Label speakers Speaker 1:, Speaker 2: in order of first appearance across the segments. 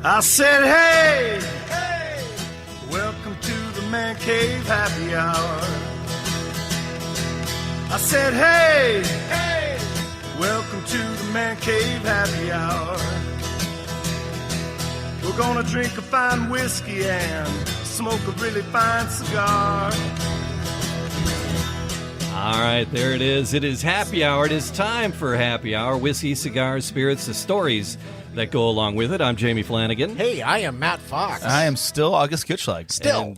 Speaker 1: I said, hey, hey, welcome to the Man Cave Happy Hour. I said, hey, hey, welcome to the Man Cave Happy Hour. We're gonna drink a fine whiskey and smoke a really fine cigar.
Speaker 2: All right, there it is. It is happy hour. It is time for happy hour. Whiskey, cigars, spirits, the stories that go along with it. I'm Jamie Flanagan.
Speaker 3: Hey, I am Matt Fox.
Speaker 4: I am still August Gitschlag.
Speaker 3: Still.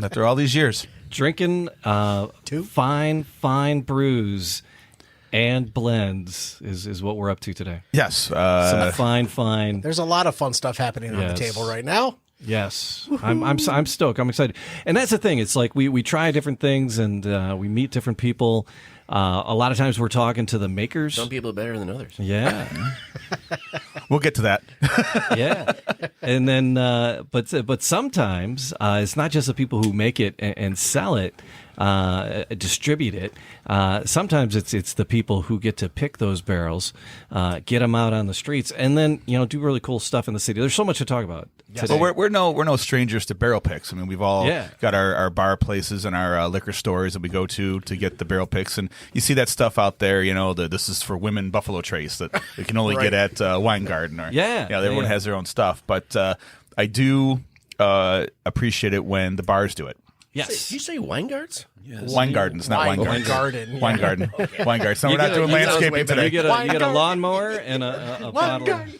Speaker 4: After all these years.
Speaker 2: Drinking fine brews and blends is what we're up to today.
Speaker 4: Yes.
Speaker 2: Some fine.
Speaker 3: There's a lot of fun stuff happening on the table right now.
Speaker 2: Yes, I'm stoked. I'm excited, and that's the thing. It's like we try different things and we meet different people. A lot of times we're talking to the makers.
Speaker 5: Some people are better than others.
Speaker 2: Yeah,
Speaker 4: we'll get to that.
Speaker 2: Yeah, and then but sometimes it's not just the people who make it and sell it, distribute it. Sometimes it's the people who get to pick those barrels, get them out on the streets, and then do really cool stuff in the city. There's so much to talk about.
Speaker 4: Yes. Well, we're no strangers to barrel picks. I mean, we've all got our bar places and our liquor stores that we go to get the barrel picks, and you see that stuff out there. This is for women Buffalo Trace that you can only get at Wine Garden, or everyone has their own stuff. But I do appreciate it when the bars do it.
Speaker 2: Yes.
Speaker 5: Did you say wine guards?
Speaker 4: Yes. Wine gardens, not wine gardens.
Speaker 3: Garden.
Speaker 4: Wine garden. Okay. Wine garden. So we're not doing landscaping today.
Speaker 2: You get a lawnmower and a bottle.
Speaker 3: Garden.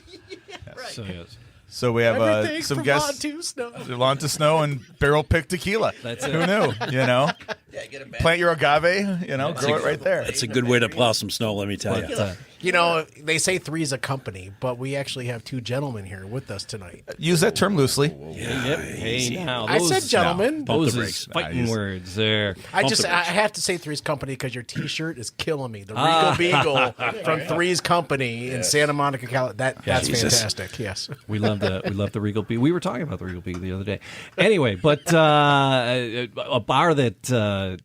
Speaker 4: Yes. So we have some guests. Lawn to snow and barrel pick tequila.
Speaker 2: That's it.
Speaker 4: Who knew?
Speaker 5: Get a
Speaker 4: Plant your agave. Grow it right there.
Speaker 6: It's a good way to plow some snow. Let me tell you.
Speaker 3: They say three's a company, but we actually have two gentlemen here with us tonight.
Speaker 4: Use that term loosely.
Speaker 2: Yep. Hey, now
Speaker 3: I said gentlemen.
Speaker 2: Those is fighting words there.
Speaker 3: I have to say three's company because your T-shirt is killing me. The Regal Beagle from Three's Company in Santa Monica, California. That's fantastic. Yes,
Speaker 2: we love the Regal Beagle. We were talking about the Regal Beagle the other day. Anyway, but a bar that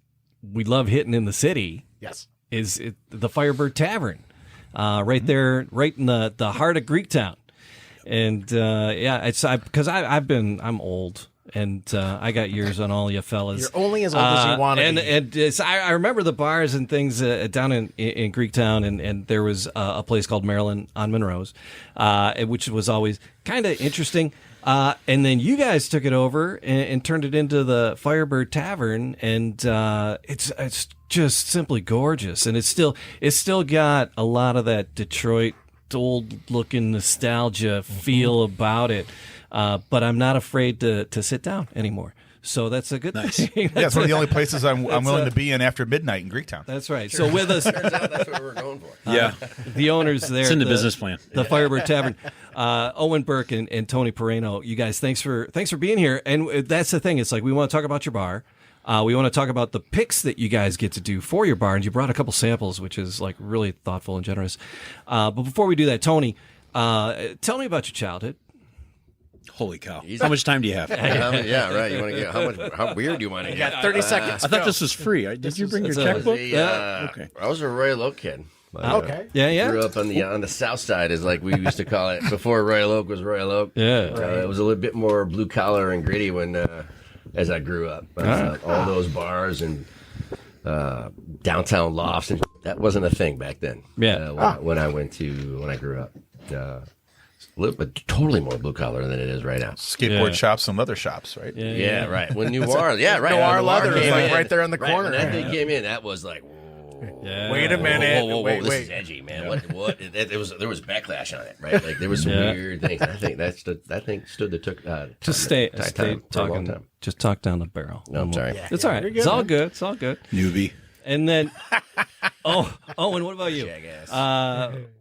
Speaker 2: we love hitting in the city.
Speaker 3: Yes,
Speaker 2: is the Firebird Tavern. Right there, right in the heart of Greektown, and it's because I'm old and I got years on all you fellas.
Speaker 3: You're only as old as you want to be.
Speaker 2: And I remember the bars and things down in Greektown, and there was a place called Maryland on Monroe's, which was always kind of interesting. And then you guys took it over and turned it into the Firebird Tavern, and it's just simply gorgeous, and it's still got a lot of that Detroit old looking nostalgia feel about it. But I'm not afraid to sit down anymore. So that's a good thing.
Speaker 4: It's one of the only places I'm willing to be in after midnight in Greektown.
Speaker 2: That's right. Sure. So with us,
Speaker 5: turns out that's what we're going for.
Speaker 6: Yeah,
Speaker 2: the owners there.
Speaker 6: It's in the business plan.
Speaker 2: The Firebird Tavern, Owen, Burke, and Tony Piraino. You guys, thanks for being here. And that's the thing. It's like we want to talk about your bar. We want to talk about the picks that you guys get to do for your bar, and you brought a couple samples, which is like really thoughtful and generous. But before we do that, Tony, tell me about your childhood.
Speaker 6: Holy cow! How much time do you have?
Speaker 5: Yeah, right. You want to get how weird do you want to get?
Speaker 3: 30 seconds.
Speaker 6: I thought this was free. Did you bring your checkbook?
Speaker 5: Okay. I was a Royal Oak kid.
Speaker 3: Okay.
Speaker 2: Yeah.
Speaker 5: Grew up on the south side, is like we used to call it before Royal Oak was Royal Oak.
Speaker 2: Yeah.
Speaker 5: It was a little bit more blue collar and gritty when as I grew up. All those bars and downtown lofts, and that wasn't a thing back then.
Speaker 2: Yeah.
Speaker 5: When I grew up. But totally more blue collar than it is right now.
Speaker 4: Skateboard shops and leather shops, right?
Speaker 5: Yeah, right. When Noir, right.
Speaker 3: Noir leather is like right there in the corner.
Speaker 5: When that thing came in, that was like,
Speaker 2: Yeah.
Speaker 3: Wait a minute.
Speaker 5: Whoa,
Speaker 3: wait.
Speaker 5: This is edgy, man. What? There was backlash on it, right? Like there was some weird things. I think that stood the
Speaker 2: Just stay talking. Just talk down the barrel.
Speaker 5: No, I'm sorry.
Speaker 2: It's all right. It's all good. It's all good.
Speaker 6: Newbie.
Speaker 2: And then, Owen, what about you?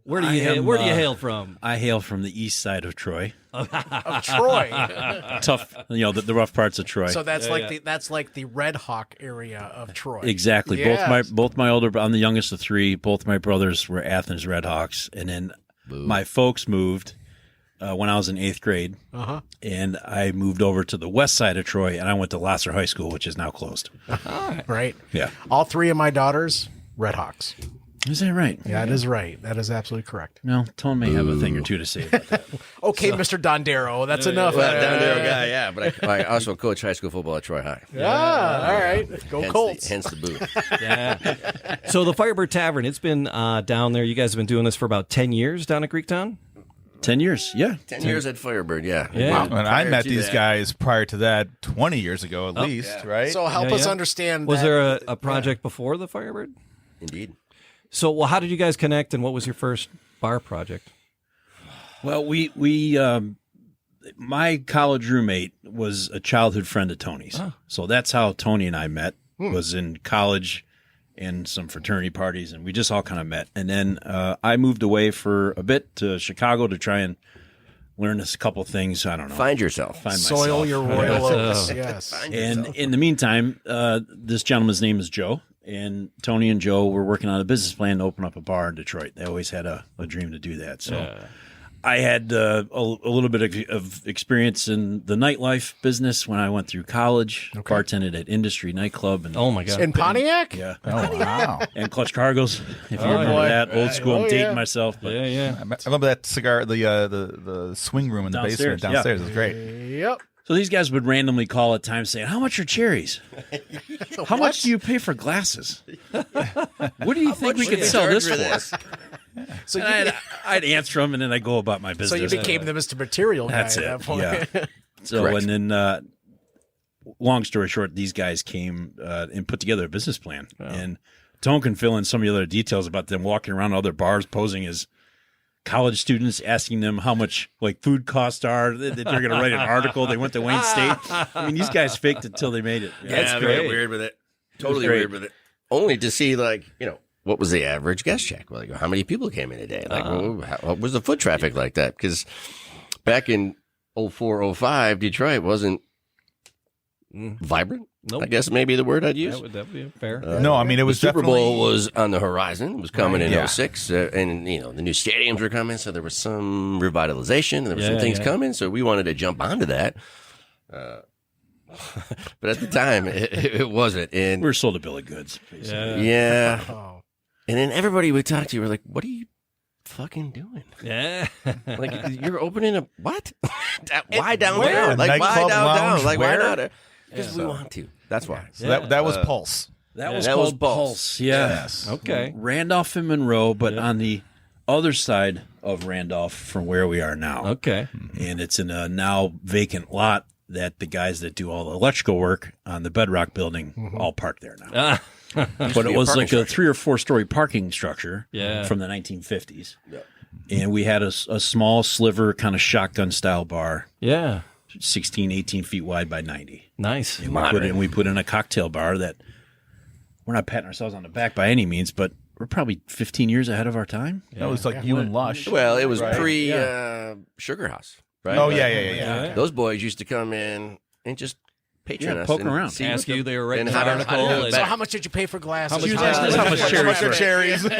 Speaker 2: Where do you hail from?
Speaker 6: I hail from the east side of Troy.
Speaker 3: Of Troy.
Speaker 6: Tough, the rough parts of Troy.
Speaker 3: So that's like the Red Hawk area of Troy.
Speaker 6: Exactly.
Speaker 3: Yes.
Speaker 6: Both my older, I'm the youngest of three. Both my brothers were Athens Red Hawks, and then my folks moved when I was in 8th grade, and I moved over to the west side of Troy, and I went to Lasser High School, which is now closed.
Speaker 3: Right.
Speaker 6: Yeah.
Speaker 3: All three of my daughters, Red Hawks.
Speaker 6: Is that right?
Speaker 3: Yeah, that is right. That is absolutely correct.
Speaker 6: No, Tone may have a thing or two to say about that.
Speaker 3: Okay, Mr. Dondero, that's enough.
Speaker 5: Well, down there, guy, yeah. But I also coach high school football at Troy High.
Speaker 3: All right. Go Colts.
Speaker 5: Hence the boo.
Speaker 2: Yeah. So the Firebird Tavern, it's been down there. You guys have been doing this for about 10 years down at Greektown?
Speaker 6: 10 years, yeah.
Speaker 5: 10 years at Firebird, yeah.
Speaker 2: Yeah.
Speaker 4: And I met these guys prior to that 20 years ago at least, right?
Speaker 3: So help us understand.
Speaker 2: Was there a project before the Firebird?
Speaker 5: Indeed.
Speaker 2: So, well, how did you guys connect, and what was your first bar project?
Speaker 6: Well, we my college roommate was a childhood friend of Tony's.
Speaker 2: Oh.
Speaker 6: So that's how Tony and I met, was in college and some fraternity parties, and we just all kind of met. And then I moved away for a bit to Chicago to try and learn a couple things. I don't know.
Speaker 5: Find yourself.
Speaker 6: Find
Speaker 3: soil
Speaker 6: myself.
Speaker 3: your royal oats. Yes.
Speaker 6: And in the meantime, this gentleman's name is Joe, and Tony and Joe were working on a business plan to open up a bar in Detroit. They always had a dream to do that. So I had a little bit of experience in the nightlife business when I went through college. Bartended at Industry Nightclub. And,
Speaker 2: Oh, my God.
Speaker 3: In Pontiac?
Speaker 6: yeah.
Speaker 4: Oh, wow.
Speaker 6: And Clutch Cargos, if you remember that. Old school. I'm dating myself. But
Speaker 2: Yeah.
Speaker 4: I remember that cigar, the swing room in the basement downstairs. It was great.
Speaker 3: Yep.
Speaker 6: So these guys would randomly call at times saying, "How much are cherries? How much do you pay for glasses? What do you think we could sell this for?"
Speaker 3: So
Speaker 6: And I'd answer them, and then I'd go about my business.
Speaker 3: so you became the Mr. Material guy
Speaker 6: That's
Speaker 3: at
Speaker 6: it.
Speaker 3: that point.
Speaker 6: Yeah. So
Speaker 5: Correct.
Speaker 6: and then, long story short, these guys came and put together a business plan. And Tone can fill in some of the other details about them walking around other bars, posing as college students, asking them how much like food costs are. That they're going to write an article. They went to Wayne State. I mean, these guys faked it until they made it.
Speaker 5: Yeah, very weird with it. Totally
Speaker 6: great.
Speaker 5: weird with it. Only to see, like, what was the average guest check? Like, how many people came in a day? Like, what was the foot traffic like that? Because back in 04, 05, Detroit wasn't vibrant.
Speaker 2: Nope.
Speaker 5: I guess maybe the word I'd use.
Speaker 2: That would be fair.
Speaker 4: No, I mean, it was
Speaker 5: the Super
Speaker 4: definitely...
Speaker 5: Bowl was on the horizon. It was coming in
Speaker 4: yeah.
Speaker 5: 06. And, the new stadiums were coming. So there was some revitalization. And there were some things coming. So we wanted to jump onto that. But at the time, it wasn't. And
Speaker 6: We were sold a bill of goods. Basically.
Speaker 5: yeah.
Speaker 3: Oh.
Speaker 5: And then everybody we talked to were like, what are you fucking doing?
Speaker 2: Yeah.
Speaker 5: Like, you're opening a what? Why downtown?
Speaker 4: Where?
Speaker 5: Like, why
Speaker 4: Nightclub,
Speaker 5: downtown?
Speaker 4: lounge,
Speaker 5: Like, why
Speaker 4: where?
Speaker 5: not? Because we want to. That's why.
Speaker 4: So that was Pulse.
Speaker 6: That was
Speaker 5: that was
Speaker 6: called
Speaker 5: Pulse.
Speaker 6: Pulse. Yeah.
Speaker 4: Yes.
Speaker 2: Okay.
Speaker 6: Randolph and Monroe, but on the other side of Randolph from where we are now.
Speaker 2: Okay.
Speaker 6: And it's in a now vacant lot that the guys that do all the electrical work on the Bedrock building all park there now. But it was like a 3 or 4 story parking structure from the 1950s.
Speaker 5: Yep.
Speaker 6: And we had a small sliver kind of shotgun style bar,
Speaker 2: Yeah.
Speaker 6: 16, 18 feet wide by 90.
Speaker 2: Nice.
Speaker 6: And we put in a cocktail bar that we're not patting ourselves on the back by any means, but we're probably 15 years ahead of our time.
Speaker 4: That was like you and Lush.
Speaker 5: Well, it was pre Sugar House, right?
Speaker 4: Oh,
Speaker 5: Like,
Speaker 4: yeah.
Speaker 5: Those boys used to come in and just patron us.
Speaker 6: poke
Speaker 5: and
Speaker 6: around.
Speaker 5: see
Speaker 2: Ask
Speaker 5: what
Speaker 2: you, they were
Speaker 5: and
Speaker 2: writing
Speaker 5: how
Speaker 2: an
Speaker 5: to-
Speaker 2: article.
Speaker 5: how to-
Speaker 2: and-
Speaker 3: So how much did you pay for glasses?
Speaker 6: She was asking us how much cherries were.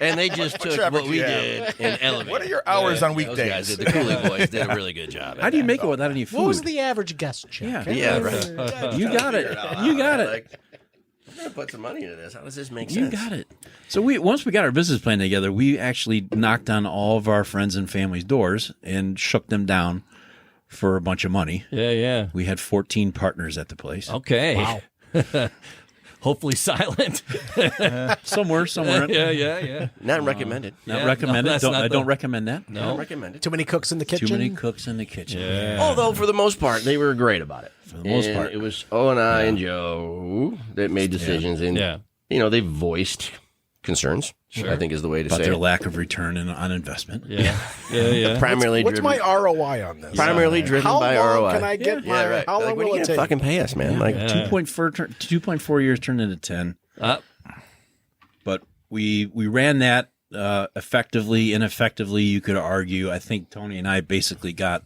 Speaker 5: And they just took what we did and elevated.
Speaker 4: What are your hours on
Speaker 5: Those guys
Speaker 4: weekdays?
Speaker 5: did. The Cooley boys did a really good job.
Speaker 6: How do you make it without any food?
Speaker 3: What was the average guest check?
Speaker 6: Yeah.
Speaker 5: Yeah, right.
Speaker 6: You got it. You got it.
Speaker 5: Like, I'm gonna put some money into this. How does this make
Speaker 6: You
Speaker 5: sense?
Speaker 6: got it. So once we got our business plan together, we actually knocked on all of our friends and family's doors and shook them down for a bunch of money.
Speaker 2: Yeah.
Speaker 6: We had 14 partners at the place.
Speaker 2: Okay. Wow. Hopefully silent.
Speaker 6: Somewhere.
Speaker 2: Yeah.
Speaker 5: Not recommended.
Speaker 6: Not recommended.
Speaker 2: that's not
Speaker 6: I
Speaker 2: the-
Speaker 6: don't recommend that.
Speaker 5: Not recommended.
Speaker 3: Too many cooks in the kitchen?
Speaker 6: Too many cooks in the kitchen.
Speaker 2: Yeah.
Speaker 5: Although for the most part, they were great about it. For
Speaker 6: the most part.
Speaker 5: it was Owen and I and Joe that made decisions, and they voiced concerns. I think is the way to
Speaker 6: About
Speaker 5: say
Speaker 6: their
Speaker 5: it.
Speaker 6: lack of return on investment.
Speaker 2: Yeah.
Speaker 5: Primarily
Speaker 3: What's
Speaker 5: driven.
Speaker 3: my ROI on this?
Speaker 5: Primarily driven
Speaker 3: How
Speaker 5: by
Speaker 3: long
Speaker 5: ROI.
Speaker 3: can I get my?
Speaker 5: Yeah, right.
Speaker 3: How long
Speaker 5: Like, what are
Speaker 3: will
Speaker 5: you
Speaker 3: it
Speaker 5: gonna
Speaker 3: take?
Speaker 5: fucking pay us, man? Like,
Speaker 6: 2.4 years turned into 10. But we ran that effectively, ineffectively, you could argue. I think Tony and I basically got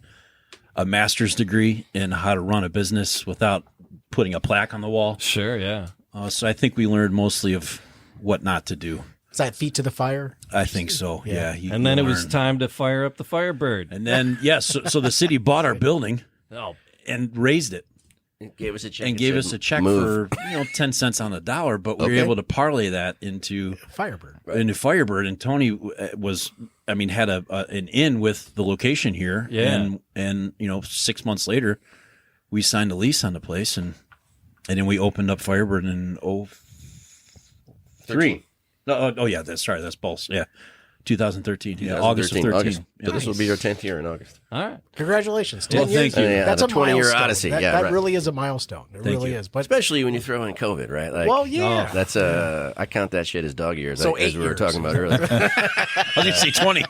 Speaker 6: a master's degree in how to run a business without putting a plaque on the wall.
Speaker 2: Sure, yeah.
Speaker 6: So I think we learned mostly of what not to do.
Speaker 3: Is that feet to the fire?
Speaker 6: I think so. Yeah.
Speaker 2: And then it was time to fire up the Firebird.
Speaker 6: And then, yes. So the city bought our building
Speaker 2: Oh,
Speaker 6: and raised it.
Speaker 5: Gave us a check.
Speaker 6: And gave us a check
Speaker 5: move.
Speaker 6: for 10 cents on the dollar, but we were able to parlay that into
Speaker 3: Firebird.
Speaker 6: Firebird. And Tony had an in with the location here.
Speaker 2: Yeah.
Speaker 6: And 6 months later, we signed a lease on the place, and then we opened up Firebird in 2003. That's Pulse. Yeah. 2013. Yeah, August of 13.
Speaker 5: August. So this will be your 10th year in August.
Speaker 2: All right.
Speaker 3: Congratulations. 10
Speaker 6: Well,
Speaker 3: years.
Speaker 6: thank you.
Speaker 3: That's
Speaker 5: the
Speaker 3: a
Speaker 5: 20-year
Speaker 3: milestone.
Speaker 5: odyssey.
Speaker 3: That really is a milestone. It really is. But
Speaker 5: Especially when you throw in COVID, right? Like,
Speaker 3: well, yeah.
Speaker 5: That's I count that shit as dog years.
Speaker 3: So
Speaker 5: as
Speaker 3: 8
Speaker 5: we were
Speaker 3: years.
Speaker 5: talking about earlier.
Speaker 6: I was going to say 20.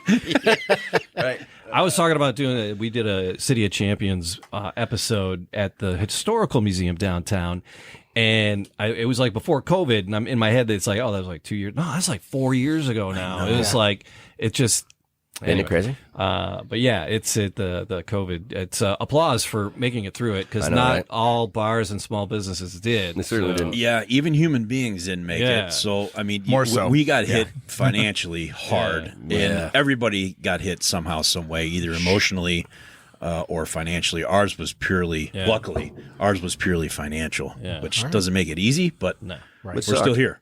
Speaker 5: Right.
Speaker 2: I was talking about we did a City of Champions episode at the Historical Museum downtown. And it was like before COVID, and I'm in my head, it's like, oh, that was like 2 years. No, that's like 4 years ago now. It was like, it just.
Speaker 5: Isn't it crazy?
Speaker 2: But yeah, it's the COVID. It's applause for making it through it, because not
Speaker 5: right?
Speaker 2: all bars and small businesses did.
Speaker 5: They certainly didn't.
Speaker 6: Yeah, even human beings didn't make it. So, I mean,
Speaker 4: More so.
Speaker 6: we got hit financially hard, and everybody got hit somehow, some way, either emotionally or financially. Ours was purely, luckily, ours was purely financial, which doesn't make it easy, but we're still here.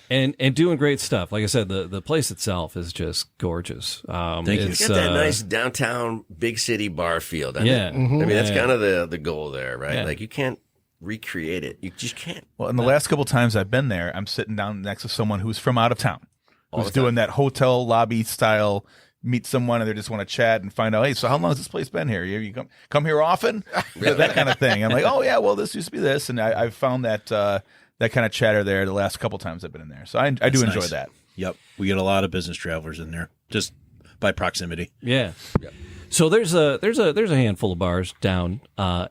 Speaker 2: And doing great stuff. Like I said, the place itself is just gorgeous.
Speaker 6: Thank you.
Speaker 5: It's got that nice downtown big city bar feel. Doesn't it? I mean, that's kind of the goal there, right?
Speaker 2: Yeah.
Speaker 5: Like, you can't recreate it. You just can't.
Speaker 4: Well, in the last couple times I've been there, I'm sitting down next to someone who's from out of town, who's doing that hotel lobby style. Meet someone and they just want to chat and find out, hey, so how long has this place been here? You come here often? That kind of thing. I'm like, oh yeah, well, this used to be this, and I've found that that kind of chatter there the last couple times I've been in there. So I do enjoy that.
Speaker 6: Yep, we get a lot of business travelers in there just by proximity.
Speaker 2: Yeah. So there's a handful of bars down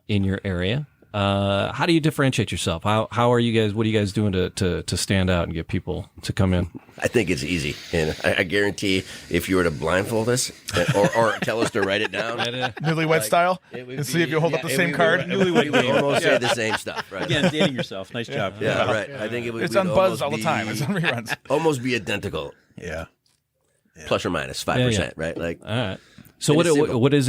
Speaker 2: in your area. How do you differentiate yourself? How are you guys? What are you guys doing to stand out and get people to come in?
Speaker 5: I think it's easy, and I guarantee if you were to blindfold us or tell us to write it down,
Speaker 4: Newlywed style, and see if you hold up the same card.
Speaker 5: We would almost say the same stuff, right?
Speaker 6: Again, dating yourself. Nice job.
Speaker 5: Yeah, right. I think it would.
Speaker 4: It's on Buzz all the time. It's on reruns.
Speaker 5: Almost be identical,
Speaker 6: Yeah.
Speaker 5: plus or minus 5%, right? Like,
Speaker 2: All right. So
Speaker 5: And it's
Speaker 2: what is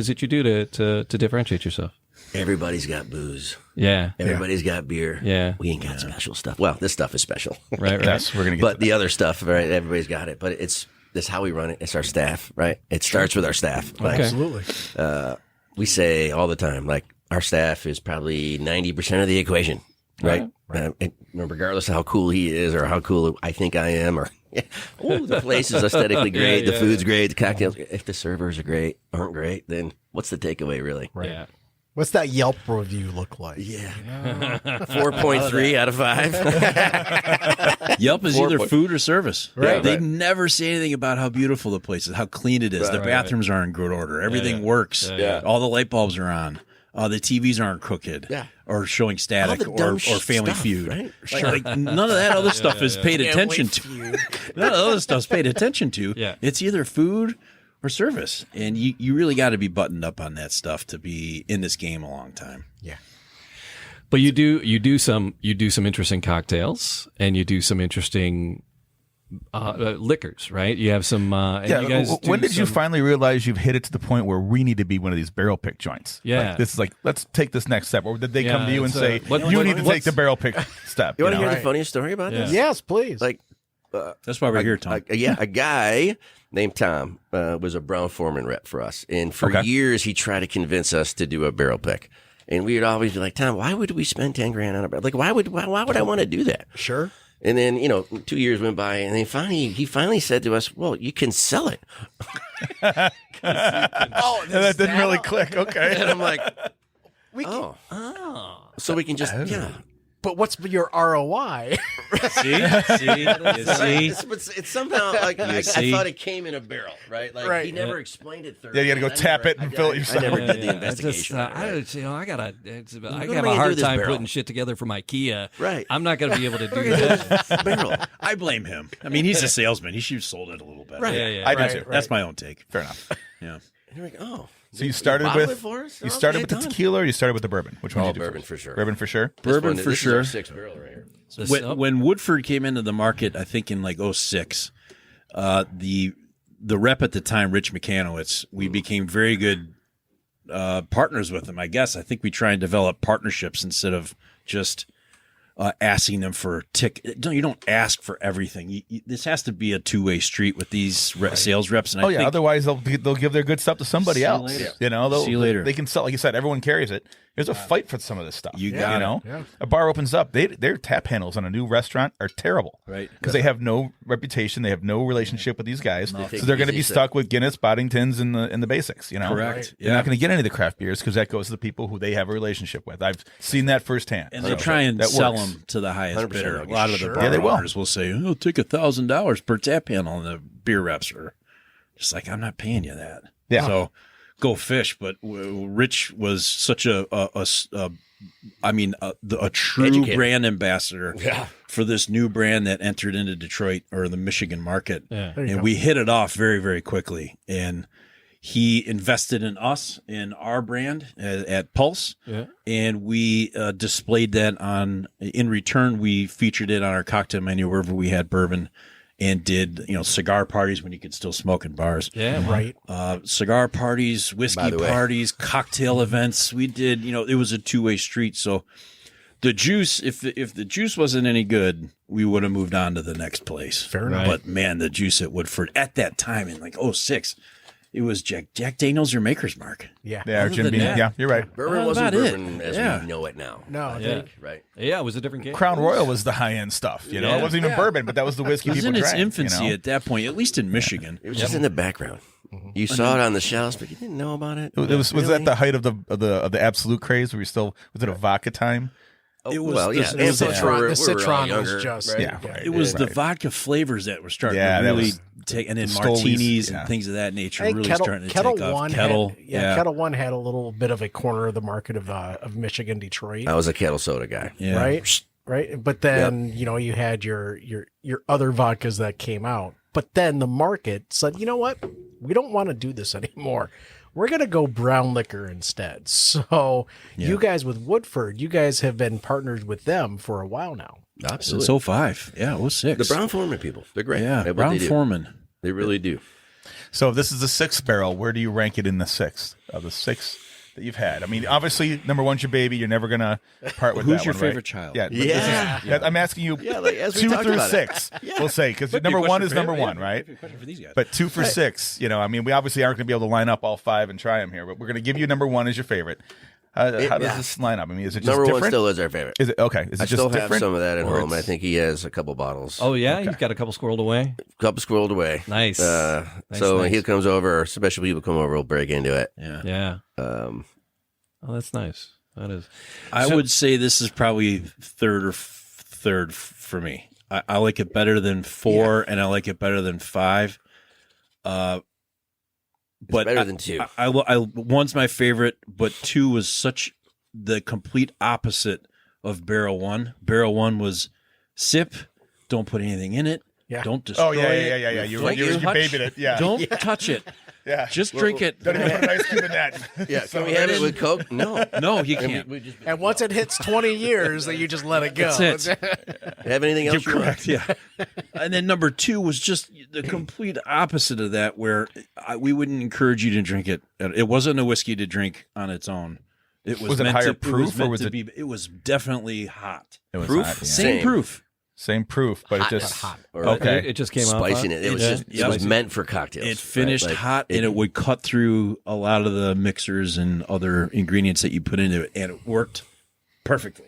Speaker 2: it you do to differentiate yourself?
Speaker 5: everybody's got booze.
Speaker 2: Yeah.
Speaker 5: Everybody's got beer.
Speaker 2: Yeah.
Speaker 5: We ain't got special stuff. Well, this stuff is special.
Speaker 2: Right.
Speaker 4: Yes, we're gonna get.
Speaker 5: But the other stuff, right? Everybody's got it. But that's how we run it. It's our staff, right? It starts with our staff. Like,
Speaker 3: Absolutely.
Speaker 5: we say all the time, like, our staff is probably 90% of the equation, right? And regardless of how cool he is or how cool I think I am, or the place is aesthetically great, the food's great, the cocktails. If the servers aren't great, then what's the takeaway, really?
Speaker 3: Right.
Speaker 2: Yeah.
Speaker 3: What's that Yelp review look like?
Speaker 5: Yeah, 4.3 out of 5.
Speaker 6: Yelp is either food or service.
Speaker 3: Right.
Speaker 6: They never say anything about how beautiful the place is, how clean it is. The bathrooms are in good order. Everything works. All the light bulbs are on. The TVs aren't crooked or showing static or Family Feud.
Speaker 5: Right?
Speaker 6: Like, none of that other stuff is paid attention to. None of the other stuff's paid attention to.
Speaker 2: Yeah.
Speaker 6: It's either food or service. And you really got to be buttoned up on that stuff to be in this game a long time.
Speaker 3: Yeah.
Speaker 2: But you do some interesting cocktails, and you do some interesting liquors, right? You have some. And you guys
Speaker 4: when did you finally realize you've hit it to the point where we need to be one of these barrel pick joints?
Speaker 2: Yeah.
Speaker 4: Like, this is like, let's take this next step. Or did they come to you and
Speaker 2: it's,
Speaker 4: say,
Speaker 2: what-
Speaker 4: you
Speaker 2: what-
Speaker 4: need to take the barrel pick step?
Speaker 5: You want to
Speaker 4: know?
Speaker 5: hear the funniest story about this?
Speaker 3: Yes, please.
Speaker 5: Like,
Speaker 6: That's why we're here, Tom.
Speaker 5: a guy named Tom was a Brown Foreman rep for us. And for years, he tried to convince us to do a barrel pick. And we would always be like, Tom, why would we spend $10,000 on a barrel? Like, why would I want to do that?
Speaker 3: Sure.
Speaker 5: And then, 2 years went by, and then he finally said to us, well, you can sell it.
Speaker 4: And that didn't really click. Okay.
Speaker 5: And I'm like, so we can just,
Speaker 3: But what's your ROI?
Speaker 6: See?
Speaker 5: It's somehow like I thought it came in a barrel, right? Like
Speaker 3: Right.
Speaker 5: he never explained it thoroughly.
Speaker 4: Yeah, you got to go tap it and fill it yourself.
Speaker 5: I never did the
Speaker 2: I
Speaker 5: investigation.
Speaker 2: just,
Speaker 5: on it, right?
Speaker 2: I gotta. I
Speaker 5: am
Speaker 2: have
Speaker 5: I
Speaker 2: a
Speaker 5: gonna do
Speaker 2: hard
Speaker 5: this
Speaker 2: time
Speaker 5: barrel?
Speaker 2: putting shit together from IKEA.
Speaker 5: Right.
Speaker 2: I'm not gonna be able to do that.
Speaker 5: barrel.
Speaker 6: I blame him. I mean, he's a salesman. He should have sold it a little better.
Speaker 5: Right.
Speaker 2: Yeah.
Speaker 4: I do too.
Speaker 6: That's my own take.
Speaker 4: Fair enough.
Speaker 6: Yeah.
Speaker 5: And you're like, oh.
Speaker 4: So you started
Speaker 5: bottle it
Speaker 4: with
Speaker 5: for us?
Speaker 4: you
Speaker 5: Okay,
Speaker 4: started with the
Speaker 5: done.
Speaker 4: tequila, or you started with the bourbon? Which one did you do
Speaker 5: bourbon
Speaker 4: first?
Speaker 5: for sure.
Speaker 4: Bourbon for sure.
Speaker 6: Bourbon for
Speaker 5: This
Speaker 6: sure.
Speaker 5: is our 6th barrel right here.
Speaker 6: When Woodford came into the market, I think in like 06, the rep at the time, Rich McCanowitz, we became very good partners with them. I guess I think we try and develop partnerships instead of just asking them for you don't ask for everything. This has to be a two-way street with these sales reps. And I think
Speaker 4: otherwise they'll give their good stuff to somebody else.
Speaker 6: Later.
Speaker 4: You know,
Speaker 6: See you later.
Speaker 4: They can sell, like you said, everyone carries it. There's a fight for some of this stuff.
Speaker 6: You got
Speaker 4: know,
Speaker 3: Yeah.
Speaker 4: a bar opens up. Their tap handles on a new restaurant are terrible,
Speaker 6: Right.
Speaker 4: Because they have no reputation, they have no relationship with these guys, so
Speaker 5: Take
Speaker 4: they're going to
Speaker 5: easy
Speaker 4: be
Speaker 5: step.
Speaker 4: stuck with Guinness, Boddingtons, and the basics. You know,
Speaker 6: Correct.
Speaker 4: You're not going to get any of the craft beers because that goes to the people who they have a relationship with. I've seen that firsthand.
Speaker 6: And they try and
Speaker 4: that
Speaker 6: sell
Speaker 4: works.
Speaker 6: them to the highest
Speaker 5: 100%
Speaker 6: bidder. A
Speaker 5: I'll
Speaker 6: lot of the
Speaker 3: sure.
Speaker 6: bar
Speaker 4: Yeah, they will.
Speaker 6: owners will say, "Oh, take $1,000 per tap handle," and the beer reps are just like, "I'm not paying you that."
Speaker 4: Yeah.
Speaker 6: So go fish. But Rich was such a true
Speaker 5: Educator.
Speaker 6: brand ambassador for this new brand that entered into Detroit or the Michigan market.
Speaker 2: Yeah.
Speaker 3: There you
Speaker 6: And
Speaker 3: go.
Speaker 6: we hit it off very, very quickly. And he invested in us, in our brand at Pulse.
Speaker 2: Yeah.
Speaker 6: And we displayed that in return, we featured it on our cocktail menu wherever we had bourbon, and did, cigar parties when you could still smoke in bars.
Speaker 2: Yeah.
Speaker 3: Right.
Speaker 6: Cigar parties, whiskey
Speaker 5: By the way.
Speaker 6: parties, cocktail events. We did, it was a two-way street. So the juice, if the juice wasn't any good, we would have moved on to the next place.
Speaker 3: Fair enough.
Speaker 6: But man, the juice at Woodford at that time in like 06, it was Jack Daniel's, your maker's mark.
Speaker 3: Yeah.
Speaker 4: Yeah, or
Speaker 6: Other
Speaker 4: Jim
Speaker 6: than
Speaker 4: Beam.
Speaker 6: that-
Speaker 4: Yeah, you're right.
Speaker 5: Bourbon
Speaker 6: Well,
Speaker 5: wasn't
Speaker 6: about it.
Speaker 5: bourbon as
Speaker 6: Yeah.
Speaker 5: we know it now.
Speaker 3: No,
Speaker 5: I
Speaker 2: yeah.
Speaker 5: think, right?
Speaker 2: Yeah, it was a different game.
Speaker 4: Crown Royal was the high end stuff. You know,
Speaker 2: Yeah.
Speaker 4: it wasn't even bourbon, but that was the whiskey
Speaker 6: It was
Speaker 4: people
Speaker 6: in its
Speaker 4: drank.
Speaker 6: infancy
Speaker 4: you know?
Speaker 6: at that point, at least in Michigan.
Speaker 5: It was just in the background. You saw it on the shelves, but you didn't know about it.
Speaker 4: Was that the height of the absolute craze? Were you still was it a vodka time?
Speaker 6: It was
Speaker 5: well,
Speaker 6: the-
Speaker 5: yeah.
Speaker 6: the
Speaker 5: And
Speaker 6: citron-
Speaker 5: we were all
Speaker 3: citron
Speaker 5: younger,
Speaker 3: was just
Speaker 5: right?
Speaker 4: Yeah.
Speaker 6: It was the
Speaker 4: Right.
Speaker 6: vodka flavors that were starting
Speaker 4: Yeah,
Speaker 6: to
Speaker 4: that
Speaker 6: really
Speaker 4: was-
Speaker 6: take, and then
Speaker 4: Stolies,
Speaker 6: martinis
Speaker 4: yeah.
Speaker 6: and things of that nature
Speaker 3: I think
Speaker 6: really
Speaker 3: Kettle,
Speaker 6: starting to
Speaker 3: Kettle
Speaker 6: take off.
Speaker 3: One
Speaker 6: Kettle,
Speaker 3: had, Kettle One had a little bit of a corner of the market of Michigan, Detroit,
Speaker 5: I was a kettle soda guy.
Speaker 6: yeah.
Speaker 3: right. But then you had your other vodkas that came out. But then the market said, you know what, we don't want to do this anymore. We're going to go brown liquor instead. So you guys with Woodford, you guys have been partnered with them for a while now.
Speaker 5: Absolutely.
Speaker 6: Since 05. Yeah, 06.
Speaker 5: The Brown Foreman people, they're great.
Speaker 6: Yeah,
Speaker 5: At what
Speaker 6: Brown
Speaker 5: they do.
Speaker 6: Foreman.
Speaker 5: They really do.
Speaker 4: So if this is the sixth barrel, where do you rank it in the sixth of the six that you've had? I mean, obviously, number one's your baby. You're never gonna part with
Speaker 6: Who's
Speaker 4: that
Speaker 6: your
Speaker 4: one, right?
Speaker 6: favorite child?
Speaker 4: Yeah, but
Speaker 5: Yeah.
Speaker 4: this is- I'm asking you
Speaker 5: like, as we
Speaker 4: 2
Speaker 5: talked
Speaker 4: through
Speaker 5: about it.
Speaker 4: 6. We'll say because number one is number one, right?
Speaker 6: Question for these guys.
Speaker 4: But 2 for 6. I mean, we obviously aren't going to be able to line up all 5 and try them here, but we're going to give you number one as your favorite. How does
Speaker 5: yeah.
Speaker 4: this line up? I mean, is it just
Speaker 5: Number
Speaker 4: different?
Speaker 5: one still is our favorite.
Speaker 4: Is it okay? Is it
Speaker 5: I
Speaker 4: just
Speaker 5: still
Speaker 4: different?
Speaker 5: have some of that at
Speaker 4: Or
Speaker 5: home. I
Speaker 4: it's-
Speaker 5: think he has a couple bottles.
Speaker 2: Oh yeah, you've got a couple squirreled away.
Speaker 5: Couple squirreled away.
Speaker 2: Nice.
Speaker 5: So
Speaker 2: Nice,
Speaker 5: when
Speaker 2: nice.
Speaker 5: he comes over, or special people come over, we'll break into it.
Speaker 6: Yeah.
Speaker 2: Yeah.
Speaker 5: Um,
Speaker 2: Oh, that's nice. That is.
Speaker 6: I would say this is probably third for me. I like it better than 4, and I like it better than 5. But
Speaker 5: better than 2.
Speaker 6: I 1's my favorite, but 2 was such the complete opposite of Barrel 1. Barrel 1 was sip, don't put anything in it,
Speaker 3: Yeah.
Speaker 6: don't destroy
Speaker 4: Oh yeah.
Speaker 6: it.
Speaker 4: You
Speaker 6: Don't
Speaker 4: babied it. Yeah.
Speaker 6: Don't touch it.
Speaker 4: Yeah.
Speaker 6: Just drink it.
Speaker 4: Don't even put an ice cube in that.
Speaker 5: yeah, can we have it with Coke? No.
Speaker 6: No, you can't.
Speaker 5: We just
Speaker 3: And once it hits 20 years, then you just let it go.
Speaker 6: That's it.
Speaker 5: have anything else
Speaker 6: You're
Speaker 5: you
Speaker 6: correct. Yeah. And then number 2 was just the complete opposite of that, where we wouldn't encourage you to drink it. It wasn't a whiskey to drink on its own. It was,
Speaker 4: Was it
Speaker 6: meant
Speaker 4: higher
Speaker 6: to,
Speaker 4: proof, or
Speaker 6: meant
Speaker 4: was
Speaker 6: to
Speaker 4: it-
Speaker 6: be? It was definitely hot.
Speaker 4: It was
Speaker 5: Proof?
Speaker 4: hot, yeah.
Speaker 6: Same
Speaker 5: Same.
Speaker 6: proof.
Speaker 4: Same proof, but it just
Speaker 3: hot.
Speaker 5: Or
Speaker 4: Okay.
Speaker 2: It just came out.
Speaker 5: spicing it. It was just it was meant for cocktails.
Speaker 6: It finished
Speaker 5: right? Like,
Speaker 6: hot, and it would cut through a lot of the mixers and other ingredients that you put into it, and it worked perfectly.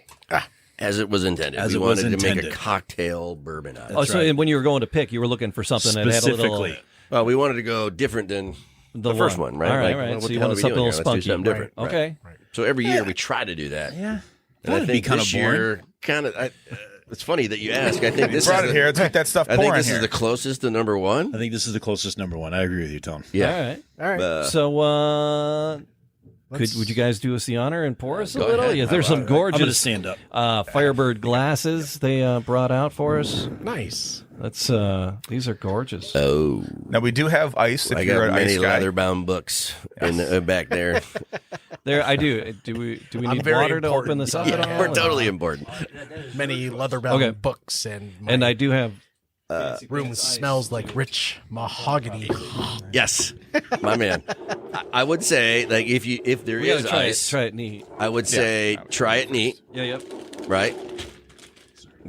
Speaker 5: as it was intended.
Speaker 6: As
Speaker 5: we
Speaker 6: it was
Speaker 5: wanted to make a
Speaker 6: intended.
Speaker 5: cocktail bourbon out of it.
Speaker 2: Oh, so
Speaker 6: right.
Speaker 2: when you were going to pick, you were looking for something that had a little.
Speaker 6: Specifically.
Speaker 5: Well, we wanted to go different than the first one, right?
Speaker 2: All right,
Speaker 5: Like,
Speaker 2: right.
Speaker 5: well, what
Speaker 2: So
Speaker 5: the
Speaker 2: you
Speaker 5: hell
Speaker 2: wanted
Speaker 5: are we
Speaker 2: something a
Speaker 5: doing
Speaker 2: little
Speaker 5: here? Let's do
Speaker 2: spunky.
Speaker 5: something different. Right.
Speaker 2: Okay.
Speaker 5: So every year we try to do that.
Speaker 6: Yeah.
Speaker 5: And I
Speaker 6: That'd be
Speaker 5: think
Speaker 6: kinda
Speaker 5: this
Speaker 6: boring.
Speaker 5: year, kind of. It's funny that you ask. I think this
Speaker 4: brought
Speaker 5: is
Speaker 4: it here. Let's get that stuff
Speaker 5: I think
Speaker 4: pouring
Speaker 5: this
Speaker 4: here.
Speaker 5: is the closest to number one.
Speaker 6: I think this is the closest number 1. I agree with you, Tom.
Speaker 5: Yeah.
Speaker 2: All right.
Speaker 3: All right.
Speaker 2: So, would you guys do us the honor and pour us a
Speaker 5: Go
Speaker 2: little?
Speaker 5: ahead.
Speaker 2: Yeah, there's some
Speaker 6: I'm going to
Speaker 2: gorgeous
Speaker 6: stand up.
Speaker 2: Firebird glasses they brought out for us.
Speaker 3: Nice.
Speaker 2: That's these are gorgeous.
Speaker 5: Oh,
Speaker 4: Now we do have ice. If
Speaker 5: I
Speaker 4: you're
Speaker 5: got
Speaker 4: an
Speaker 5: many
Speaker 4: ice guy,
Speaker 5: leather-bound books in the, back there.
Speaker 2: There, I do. Do we
Speaker 3: I'm
Speaker 2: need
Speaker 3: very
Speaker 2: water to
Speaker 3: important.
Speaker 2: open this up at all?
Speaker 5: Yeah, we're totally important.
Speaker 3: Many leather-bound
Speaker 2: Okay.
Speaker 3: books, and
Speaker 2: And I do have.
Speaker 3: room smells like rich mahogany.
Speaker 5: Yes, my man. I would say, like, if there is ice,
Speaker 2: try it neat.
Speaker 5: I would say try it neat.
Speaker 2: Yeah, yep.
Speaker 5: Right.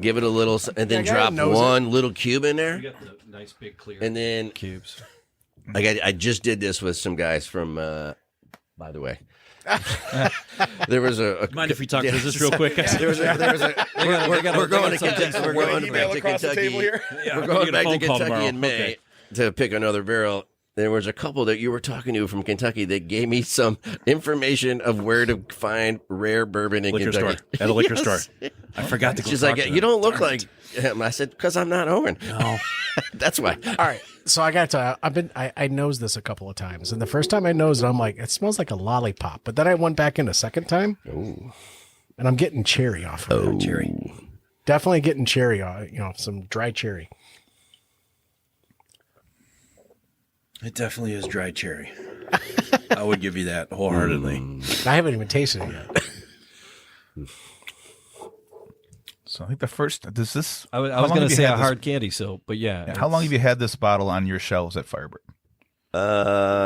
Speaker 5: Give it a little, and then
Speaker 3: Yeah,
Speaker 5: drop one
Speaker 3: it.
Speaker 5: little cube in there,
Speaker 2: You got the nice big clear
Speaker 5: and then
Speaker 2: cubes.
Speaker 5: like I just did this with some guys from. By the way, there was a.
Speaker 6: Mind if we talk business real quick?
Speaker 5: There was a. We're going to Kentucky. We're going back to Kentucky.
Speaker 6: Yeah,
Speaker 5: We're going
Speaker 6: get a
Speaker 5: back to
Speaker 6: phone call
Speaker 5: Kentucky
Speaker 6: tomorrow.
Speaker 5: in May
Speaker 6: Okay.
Speaker 5: to pick another barrel. There was a couple that you were talking to from Kentucky that gave me some information of where to find rare bourbon in
Speaker 6: Liquor
Speaker 5: Kentucky.
Speaker 6: store. At a liquor store.
Speaker 5: Yes.
Speaker 6: I forgot to go
Speaker 5: She's
Speaker 6: talk
Speaker 5: like,
Speaker 6: to
Speaker 5: you
Speaker 6: them.
Speaker 5: don't look like him. I said, because I'm not Owen.
Speaker 6: No.
Speaker 5: That's why.
Speaker 3: All right, so I got to. I nosed this a couple of times, and the first time I nosed it, I'm like, it smells like a lollipop. But then I went back in a second time, and I'm getting cherry off of it.
Speaker 6: Cherry.
Speaker 3: Definitely getting cherry, some dry cherry.
Speaker 6: It definitely is dry cherry. I would give you that wholeheartedly.
Speaker 3: I haven't even tasted it yet.
Speaker 4: So I think the first does this.
Speaker 2: I was
Speaker 4: how long
Speaker 2: going
Speaker 4: have
Speaker 2: to
Speaker 4: you
Speaker 2: say
Speaker 4: had
Speaker 2: a
Speaker 4: this-
Speaker 2: hard candy soap, but yeah.
Speaker 4: How long have you had this bottle on your shelves at Firebird?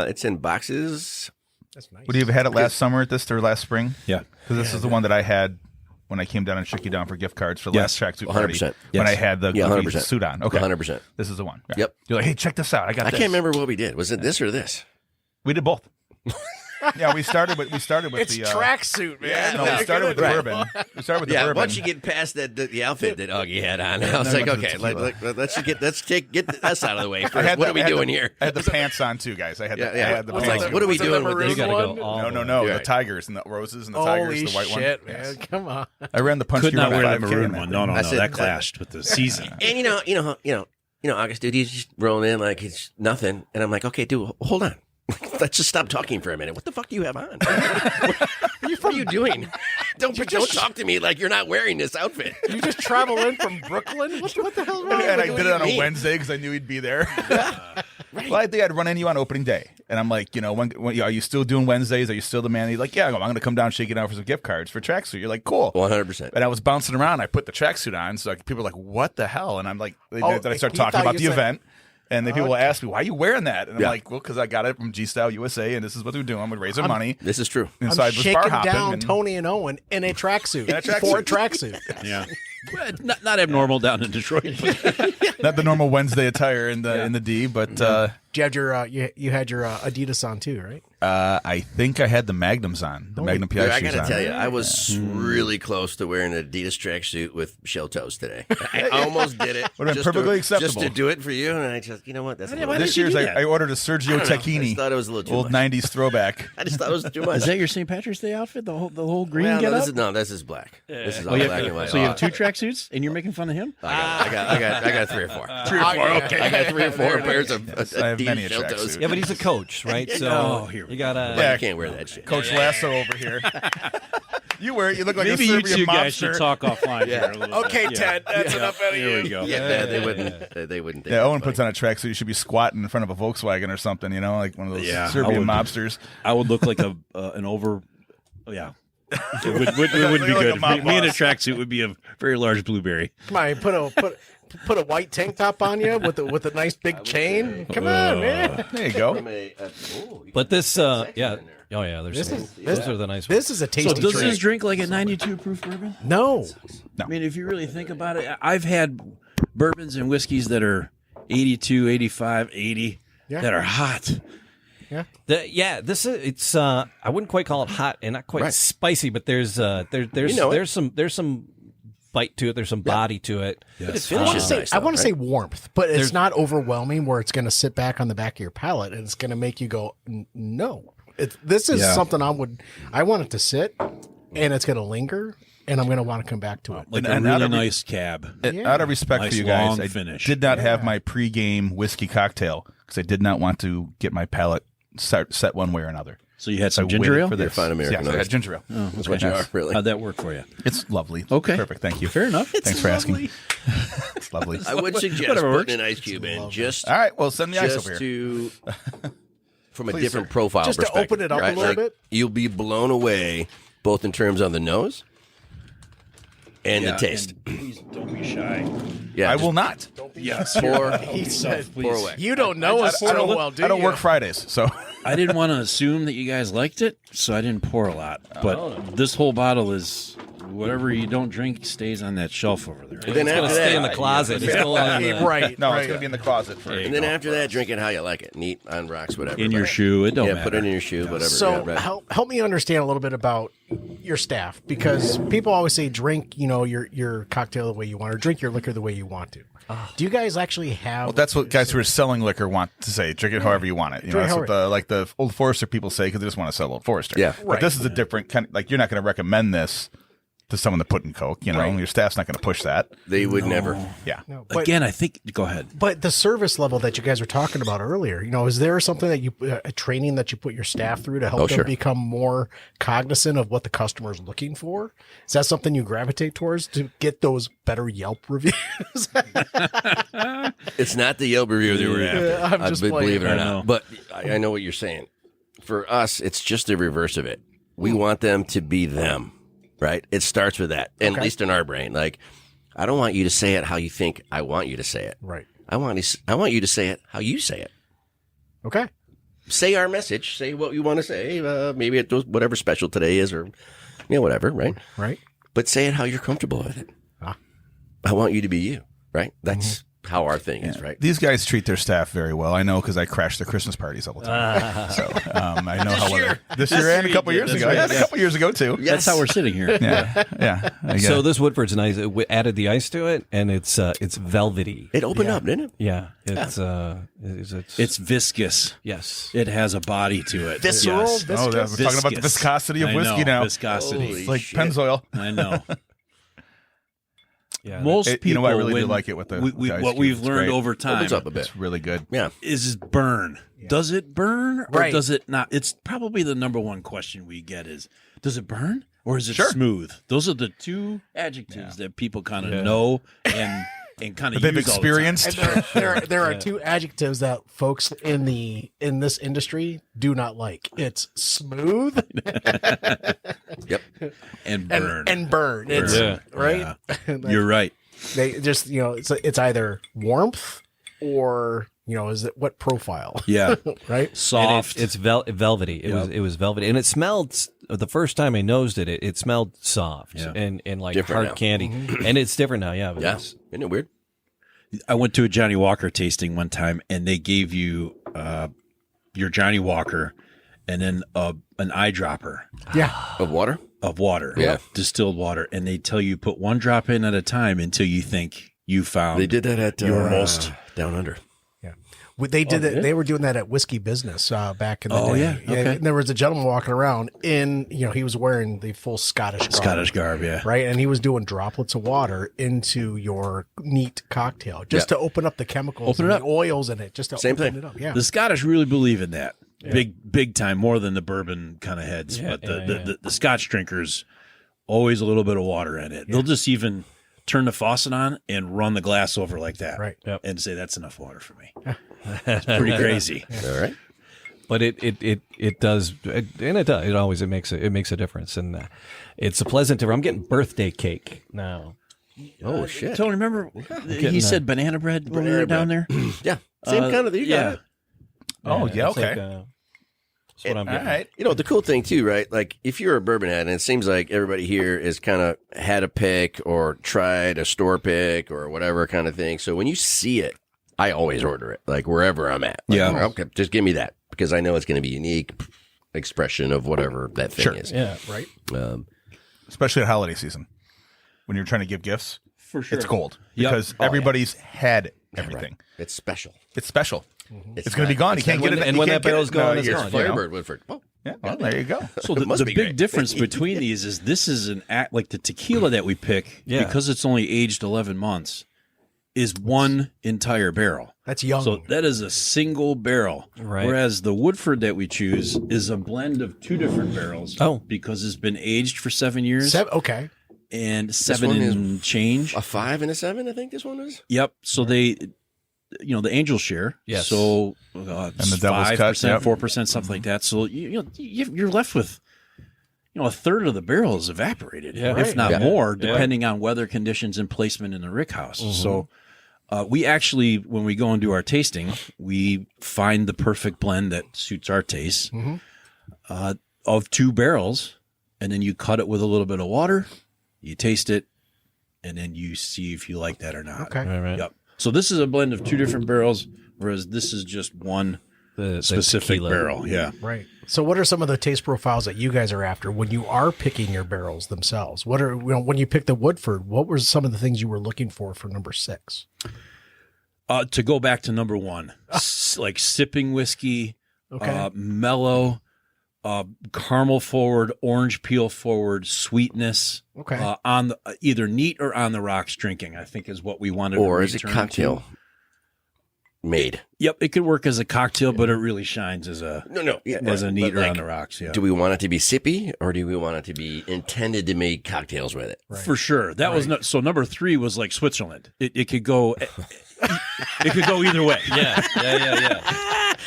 Speaker 5: It's in boxes.
Speaker 3: That's nice.
Speaker 4: Would you have had it last summer at this or last spring?
Speaker 6: Yeah.
Speaker 4: Because this is the one that I had when I came down and shook you down for gift cards for the
Speaker 6: Yes.
Speaker 4: last tracksuit party.
Speaker 5: 100%.
Speaker 4: When
Speaker 6: Yes.
Speaker 4: I had the
Speaker 5: Yeah,
Speaker 4: goofy
Speaker 5: 100%.
Speaker 4: suit on. Okay.
Speaker 5: 100%.
Speaker 4: This is the one. Yeah.
Speaker 5: Yep.
Speaker 4: You're like, hey, check this out. I got
Speaker 5: I
Speaker 4: this.
Speaker 5: can't remember what we did. Was it this or this?
Speaker 4: We did both. Yeah, we started with
Speaker 3: It's
Speaker 4: the
Speaker 3: tracksuit, man.
Speaker 4: No, we started with the bourbon. We started with the
Speaker 5: Yeah,
Speaker 4: bourbon.
Speaker 5: once you get past the outfit that Augie had on, I was
Speaker 4: then
Speaker 5: like,
Speaker 4: went to
Speaker 5: okay,
Speaker 4: tequila.
Speaker 5: let's get us out of the way
Speaker 4: I
Speaker 5: first.
Speaker 4: had
Speaker 5: What
Speaker 4: the-
Speaker 5: are we
Speaker 4: I had
Speaker 5: doing
Speaker 4: the-
Speaker 5: here?
Speaker 4: I had the pants on too, guys. I had
Speaker 5: Yeah,
Speaker 4: the,
Speaker 5: yeah.
Speaker 4: I had the
Speaker 5: I was
Speaker 4: pants
Speaker 5: like,
Speaker 4: on.
Speaker 5: what are we
Speaker 3: Was it
Speaker 5: doing
Speaker 3: the
Speaker 5: with
Speaker 3: maroon
Speaker 5: this?
Speaker 2: You gotta
Speaker 3: one?
Speaker 2: go all
Speaker 4: No,
Speaker 5: You're
Speaker 4: the
Speaker 5: right.
Speaker 4: tigers and the roses and the tigers,
Speaker 3: Holy
Speaker 4: the white
Speaker 3: shit,
Speaker 4: one.
Speaker 3: man!
Speaker 4: Yes.
Speaker 3: Come on.
Speaker 4: I ran the punch.
Speaker 6: Could not wear the
Speaker 4: 5K
Speaker 6: maroon
Speaker 4: in that
Speaker 6: one.
Speaker 4: thing.
Speaker 6: No,
Speaker 5: I said
Speaker 6: that
Speaker 5: that-
Speaker 6: clashed with the season.
Speaker 5: And August, dude, he's just rolling in like it's nothing. And I'm like, okay, dude, hold on. Let's just stop talking for a minute. What the fuck do you have on? What are you doing? Don't talk to me like you're not wearing this outfit.
Speaker 3: You just travel in from Brooklyn? What the hell wrong
Speaker 4: And
Speaker 3: with
Speaker 4: I
Speaker 3: you?
Speaker 4: did it on a
Speaker 5: mean?
Speaker 4: Wednesday because I knew he'd be there. Well, I think I'd run into you on opening day, and I'm like, when are you still doing Wednesdays? Are you still the man? He's like, yeah. I'm going to come down, shake it out for some gift cards for tracksuit. You're like, cool.
Speaker 5: 100%.
Speaker 4: And I was bouncing around. I put the tracksuit on, so like, people are like, "What the hell?" And I'm like, then I start
Speaker 3: he
Speaker 4: talking
Speaker 3: thought
Speaker 4: about
Speaker 3: you
Speaker 4: the
Speaker 3: said-
Speaker 4: event, and then people will ask me, "Why are you wearing that?" And I'm
Speaker 5: Yeah.
Speaker 4: like, "Well, because I got it from G Style USA, and this is what they're doing. We're raising money."
Speaker 5: This is true.
Speaker 4: And
Speaker 3: I'm
Speaker 4: so I was bar
Speaker 3: shaking
Speaker 4: hopping.
Speaker 3: down
Speaker 4: and-
Speaker 3: Tony and Owen in a tracksuit.
Speaker 4: In a tracksuit.
Speaker 3: For a tracksuit.
Speaker 6: Yeah. Well, not abnormal down in Detroit.
Speaker 4: not the normal Wednesday attire in the D, but
Speaker 3: You had your you had your Adidas on too, right?
Speaker 4: I think I had the Magnums on, the Magnum PI
Speaker 5: Dude, I
Speaker 4: shoes
Speaker 5: gotta
Speaker 4: on.
Speaker 5: tell you, I was really close to wearing an Adidas tracksuit with shell toes today. I almost did it.
Speaker 4: Would've been
Speaker 5: just
Speaker 4: perfectly
Speaker 5: Just
Speaker 4: acceptable.
Speaker 5: to do it for you, and I just, you know what? That's a little,
Speaker 4: This year's, I ordered a Sergio
Speaker 5: I just
Speaker 4: Tacchini,
Speaker 5: thought it was a little too
Speaker 4: old
Speaker 5: much.
Speaker 4: '90s throwback.
Speaker 5: I just thought it was too much.
Speaker 6: Is that your St. Patrick's Day outfit? The whole green
Speaker 5: Well,
Speaker 6: get
Speaker 5: no,
Speaker 6: up?
Speaker 5: this is black. This is all
Speaker 6: you
Speaker 5: black
Speaker 6: have,
Speaker 5: and white.
Speaker 6: so you have two tracksuits, and you're making fun of him?
Speaker 5: I got 3 or 4.
Speaker 6: 3 or 4.
Speaker 3: Okay.
Speaker 5: I got 3 or 4 pairs of
Speaker 4: I have many
Speaker 5: Adidas
Speaker 4: a
Speaker 5: shell
Speaker 4: tracksuit.
Speaker 5: toes.
Speaker 2: Yeah, but he's a coach, right? So
Speaker 6: Oh, here we
Speaker 2: you gotta.
Speaker 5: Yeah, I can't wear that shit.
Speaker 4: Coach Lasso over here. You wear it. You look like
Speaker 6: Maybe
Speaker 4: a
Speaker 6: you
Speaker 4: Serbian
Speaker 6: two
Speaker 4: mobster.
Speaker 6: guys should talk offline here a little
Speaker 3: Okay,
Speaker 6: bit.
Speaker 3: Ted, that's enough out of
Speaker 6: Here
Speaker 3: you.
Speaker 6: we go.
Speaker 5: Yeah, they wouldn't. They wouldn't. Think
Speaker 4: Yeah,
Speaker 5: it was
Speaker 4: Owen puts
Speaker 5: funny.
Speaker 4: on a tracksuit. You should be squatting in front of a Volkswagen or something. Like one of those
Speaker 6: Yeah, I
Speaker 4: Serbian
Speaker 6: would.
Speaker 4: mobsters.
Speaker 6: I would look like an over. Yeah. It would be
Speaker 4: Like a
Speaker 6: good.
Speaker 4: mob
Speaker 6: Me in a
Speaker 4: boss.
Speaker 6: tracksuit would be a very large blueberry.
Speaker 3: Come on, put a white tank top on you with a nice big chain. Come on, man.
Speaker 4: There you go.
Speaker 2: But this, yeah. Oh yeah, there's some, those are the nice ones.
Speaker 3: This is a tasty
Speaker 6: So does
Speaker 3: drink.
Speaker 6: this drink like a 92 proof bourbon?
Speaker 3: No.
Speaker 6: I mean, if you really think about it, I've had bourbons and whiskeys that are 82, 85, 80
Speaker 3: Yeah.
Speaker 6: that are hot.
Speaker 2: This is it's. I wouldn't quite call it hot and not quite
Speaker 5: Right.
Speaker 2: spicy, but there's there's some bite to it. There's some body to it.
Speaker 5: Yes.
Speaker 3: I want to say
Speaker 5: Nice,
Speaker 3: I
Speaker 5: though,
Speaker 3: want to
Speaker 5: right?
Speaker 3: say warmth, but it's not overwhelming where it's going to sit back on the back of your palate and it's going to make you go no. This is
Speaker 6: Yeah.
Speaker 3: something I want it to sit and it's going to linger and I'm going to want to come back to it.
Speaker 6: Like
Speaker 4: And
Speaker 6: a
Speaker 4: out
Speaker 6: really
Speaker 4: of-
Speaker 6: nice cab.
Speaker 4: Out of respect
Speaker 6: Nice
Speaker 4: for you guys,
Speaker 6: long
Speaker 4: I
Speaker 6: finish.
Speaker 4: did not have my pregame whiskey cocktail because I did not want to get my palate set one way or another.
Speaker 6: So you had
Speaker 4: So I
Speaker 6: some ginger
Speaker 4: waited
Speaker 6: ale?
Speaker 4: for
Speaker 5: You're
Speaker 4: this.
Speaker 5: fine American
Speaker 4: Yes, I had
Speaker 5: Oats.
Speaker 4: ginger ale.
Speaker 5: That's what you are, really.
Speaker 6: How'd that work for you?
Speaker 4: It's lovely.
Speaker 6: Okay.
Speaker 4: Perfect. Thank you.
Speaker 6: Fair enough.
Speaker 4: Thanks for asking. It's lovely.
Speaker 5: I would suggest
Speaker 6: Whatever
Speaker 5: putting
Speaker 6: works.
Speaker 5: an ice cube in just
Speaker 4: All right. Well, send the ice
Speaker 5: just
Speaker 4: over here.
Speaker 5: to from a
Speaker 4: Please,
Speaker 5: different
Speaker 4: sir.
Speaker 5: profile
Speaker 3: Just to
Speaker 5: perspective,
Speaker 3: open it up a
Speaker 5: right?
Speaker 3: little bit?
Speaker 5: You'll be blown away both in terms of the nose and the taste.
Speaker 6: and please don't be shy.
Speaker 5: Yeah,
Speaker 4: I
Speaker 5: just
Speaker 4: will not.
Speaker 5: pour,
Speaker 3: He said,
Speaker 5: pour away.
Speaker 3: "You don't know us so well, do you?"
Speaker 4: I don't work Fridays, so
Speaker 6: I didn't want to assume that you guys liked it, so I didn't pour a lot. But this whole bottle is whatever you don't drink stays on that shelf over there.
Speaker 5: And then
Speaker 2: It's going
Speaker 5: after
Speaker 2: to stay
Speaker 5: that,
Speaker 2: in the closet. It's still on the-
Speaker 3: Right.
Speaker 4: No,
Speaker 3: right.
Speaker 4: it's going to be in the closet for
Speaker 5: and then after that, drink it how you like it. Neat, on rocks, whatever.
Speaker 6: In your shoe, it don't
Speaker 5: Yeah,
Speaker 6: matter.
Speaker 5: put it in your shoe, whatever.
Speaker 3: So
Speaker 5: yeah, right.
Speaker 3: help me understand a little bit about your staff, because people always say drink, your cocktail the way you want, or drink your liquor the way you want to. Do you guys actually have?
Speaker 4: Well, that's what guys who are selling liquor want to say. Drink it however you want it. That's what the Old Forester people say, because they just want to sell Old Forester.
Speaker 5: Yeah.
Speaker 4: But this is a different kind of, you're not going to recommend this to someone to put in Coke. Your staff's not going to push that.
Speaker 5: They would never.
Speaker 4: Yeah.
Speaker 3: No, but,
Speaker 6: Again, I think. Go ahead.
Speaker 3: but the service level that you guys were talking about earlier, is there something that a training that you put your staff through to help them
Speaker 5: sure. become
Speaker 3: become more cognizant of what the customer is looking for? Is that something you gravitate towards to get those better Yelp reviews?
Speaker 5: It's not the Yelp review they were after.
Speaker 3: Yeah, I'm just
Speaker 5: believe it
Speaker 3: playing.
Speaker 5: or
Speaker 6: I know.
Speaker 5: not. But I know what you're saying. For us, it's just the reverse of it. We want them to be them, right? It starts with that, and at least in our brain. Like, I don't want you to say it how you think I want you to say it.
Speaker 3: Right.
Speaker 5: I want you to say it how you say it.
Speaker 3: Okay.
Speaker 5: Say our message. Say what you want to say. Maybe it was whatever special today is, or whatever, right?
Speaker 3: Right.
Speaker 5: But say it how you're comfortable with it.
Speaker 3: Ah.
Speaker 5: I want you to be you, right? That's how our thing is, right?
Speaker 4: These guys treat their staff very well. I know because I crash their Christmas parties all the time. So I know how well this year and a couple years ago. Yeah, a couple years ago too.
Speaker 6: That's how we're sitting here.
Speaker 4: Yeah.
Speaker 2: So this Woodford's nice. We added the ice to it, and it's velvety.
Speaker 5: It opened up, didn't it?
Speaker 2: Yeah, it's
Speaker 6: It's viscous.
Speaker 2: yes.
Speaker 6: It has a body to it.
Speaker 3: Visceral,
Speaker 6: Yes.
Speaker 3: viscous.
Speaker 4: we're talking about the
Speaker 6: Viscous.
Speaker 4: viscosity of
Speaker 6: I
Speaker 4: whiskey
Speaker 6: know,
Speaker 4: now.
Speaker 6: Viscosity.
Speaker 5: Holy
Speaker 4: It's like
Speaker 5: shit.
Speaker 4: Pennzoil.
Speaker 6: I know.
Speaker 2: Yeah,
Speaker 6: Most people,
Speaker 4: You know what, I really do
Speaker 6: when
Speaker 4: like it with the ice
Speaker 6: what
Speaker 4: cube.
Speaker 6: we've
Speaker 4: It's
Speaker 6: learned
Speaker 4: great.
Speaker 6: over time
Speaker 5: Opens up a bit.
Speaker 4: It's really good.
Speaker 5: Yeah.
Speaker 6: is burn. Does it burn or
Speaker 3: Right.
Speaker 6: does it not? It's probably the number one question we get is, does it burn or is it
Speaker 4: Sure.
Speaker 6: smooth? Those are the two adjectives that people kind of know and kind of
Speaker 4: They've
Speaker 6: use all the time.
Speaker 4: experienced.
Speaker 3: And there are two adjectives that folks in this industry do not like. It's smooth
Speaker 5: Yep.
Speaker 6: and burn.
Speaker 3: and burn. It's
Speaker 2: Yeah.
Speaker 3: right.
Speaker 6: You're right.
Speaker 3: They just it's either warmth or is it what profile?
Speaker 6: Yeah.
Speaker 3: Right.
Speaker 6: Soft.
Speaker 2: It's velvety. It was velvety, and it smelled. The first time I nosed it, it smelled soft
Speaker 6: Yeah.
Speaker 2: and like
Speaker 5: Different
Speaker 2: hard
Speaker 5: now.
Speaker 2: candy, and it's different now. Yeah, but
Speaker 5: Yeah.
Speaker 2: it's-
Speaker 5: Isn't it weird?
Speaker 6: I went to a Johnny Walker tasting one time, and they gave you your Johnny Walker and then an eyedropper
Speaker 3: Yeah.
Speaker 5: Of water?
Speaker 6: of water,
Speaker 5: Yeah.
Speaker 6: distilled water, and they tell you put one drop in at a time until you think you found.
Speaker 5: They did that at
Speaker 6: Your most
Speaker 5: Down Under.
Speaker 3: Yeah. They did that. They were doing that at Whiskey Business back in the
Speaker 6: Oh,
Speaker 3: day.
Speaker 6: yeah? Okay.
Speaker 3: And there was a gentleman walking around in, he was wearing the full Scottish
Speaker 6: garb, yeah.
Speaker 3: right? And he was doing droplets of water into your neat cocktail just to open up the chemicals,
Speaker 6: Open
Speaker 3: and
Speaker 6: it
Speaker 3: the
Speaker 6: up.
Speaker 3: oils in it, just to
Speaker 5: Same
Speaker 3: open
Speaker 5: thing.
Speaker 3: it up. Yeah.
Speaker 6: The Scottish really believe in that. Big time, more than the bourbon kind of heads.
Speaker 2: Yeah,
Speaker 6: but
Speaker 2: yeah.
Speaker 6: the Scotch drinkers, always a little bit of water in it. They'll just even turn the faucet on and run the glass over like that.
Speaker 3: Right.
Speaker 2: Yep.
Speaker 6: And say, that's enough water for me. It's pretty crazy.
Speaker 5: All right.
Speaker 2: but it does, and it does. It makes a difference, and it's a pleasant. I'm getting birthday cake now.
Speaker 5: Oh, shit.
Speaker 6: Tony, remember he said banana bread when we were down there?
Speaker 5: Yeah. Same kind of thing.
Speaker 6: Yeah.
Speaker 4: Oh, yeah,
Speaker 2: it's
Speaker 4: okay.
Speaker 2: That's what I'm
Speaker 4: All
Speaker 2: getting.
Speaker 4: right.
Speaker 5: The cool thing too, right? Like if you're a bourbon head, and it seems like everybody here is kind of had a pick or tried a store pick or whatever kind of thing. So when you see it, I always order it, like wherever I'm at. Like,
Speaker 6: Yeah.
Speaker 5: Okay, just give me that because I know it's going to be unique expression of whatever that thing
Speaker 4: Sure.
Speaker 5: is.
Speaker 2: Yeah.
Speaker 3: Right.
Speaker 4: Especially at holiday season when you're trying to give gifts.
Speaker 6: For sure.
Speaker 4: It's gold
Speaker 6: Yep.
Speaker 4: because everybody's had everything.
Speaker 5: It's special.
Speaker 4: It's special. It's going to be gone. You can't get it.
Speaker 2: and
Speaker 4: you
Speaker 2: when
Speaker 4: can't
Speaker 2: that
Speaker 4: get
Speaker 2: barrel's
Speaker 4: it
Speaker 2: gone,
Speaker 4: in a
Speaker 2: it's
Speaker 4: year,
Speaker 2: gone.
Speaker 4: you know?
Speaker 5: Firebird Woodford. Oh,
Speaker 4: Yeah, well, there you go.
Speaker 6: So the
Speaker 5: must be
Speaker 6: big
Speaker 5: great.
Speaker 6: difference between these is this is an act like the tequila that we pick because it's only aged 11 months is one entire barrel.
Speaker 3: That's young.
Speaker 6: So that is a single barrel.
Speaker 2: Right.
Speaker 6: Whereas the Woodford that we choose is a blend of two different barrels.
Speaker 2: Oh.
Speaker 6: Because it's been aged for 7 years
Speaker 3: Okay.
Speaker 6: and 7
Speaker 5: one is
Speaker 6: and change.
Speaker 5: a 5 and a 7, I think this one is.
Speaker 6: Yep. So they, the angel share.
Speaker 2: Yes.
Speaker 6: So
Speaker 4: And the devil's
Speaker 6: 5%,
Speaker 4: cut, yep.
Speaker 6: 4%, something like that. So you're left with, a third of the barrel is evaporated,
Speaker 2: Yeah.
Speaker 6: if
Speaker 3: Right.
Speaker 6: not
Speaker 5: Yeah.
Speaker 6: more, depending on weather conditions and placement in the rick house. So We actually, when we go and do our tasting, we find the perfect blend that suits our taste of 2 barrels, and then you cut it with a little bit of water, you taste it, and then you see if you like that or not.
Speaker 3: Okay.
Speaker 2: Right.
Speaker 6: Yep. So this is a blend of 2 different barrels, whereas this is just one
Speaker 2: The
Speaker 6: specific
Speaker 2: tequila.
Speaker 6: barrel. Yeah.
Speaker 3: Right. So, what are some of the taste profiles that you guys are after when you are picking your barrels themselves? What are when you picked the Woodford? What were some of the things you were looking for number 6?
Speaker 6: To go back to number 1, like sipping whiskey, mellow, caramel forward, orange peel forward, sweetness.
Speaker 3: Okay.
Speaker 6: On the, either neat or on the rocks drinking, I think is what we wanted.
Speaker 5: Or
Speaker 6: to
Speaker 5: is it
Speaker 6: return
Speaker 5: cocktail
Speaker 6: to.
Speaker 5: made?
Speaker 6: Yep, it could work as a cocktail, but it really shines as a as a neat or on the rocks. Yeah,
Speaker 5: Do we want it to be sippy, or do we want it to be intended to make cocktails with it?
Speaker 6: for sure. That was not, so. Number 3 was like Switzerland. It could go. It could go either way.
Speaker 2: Yeah.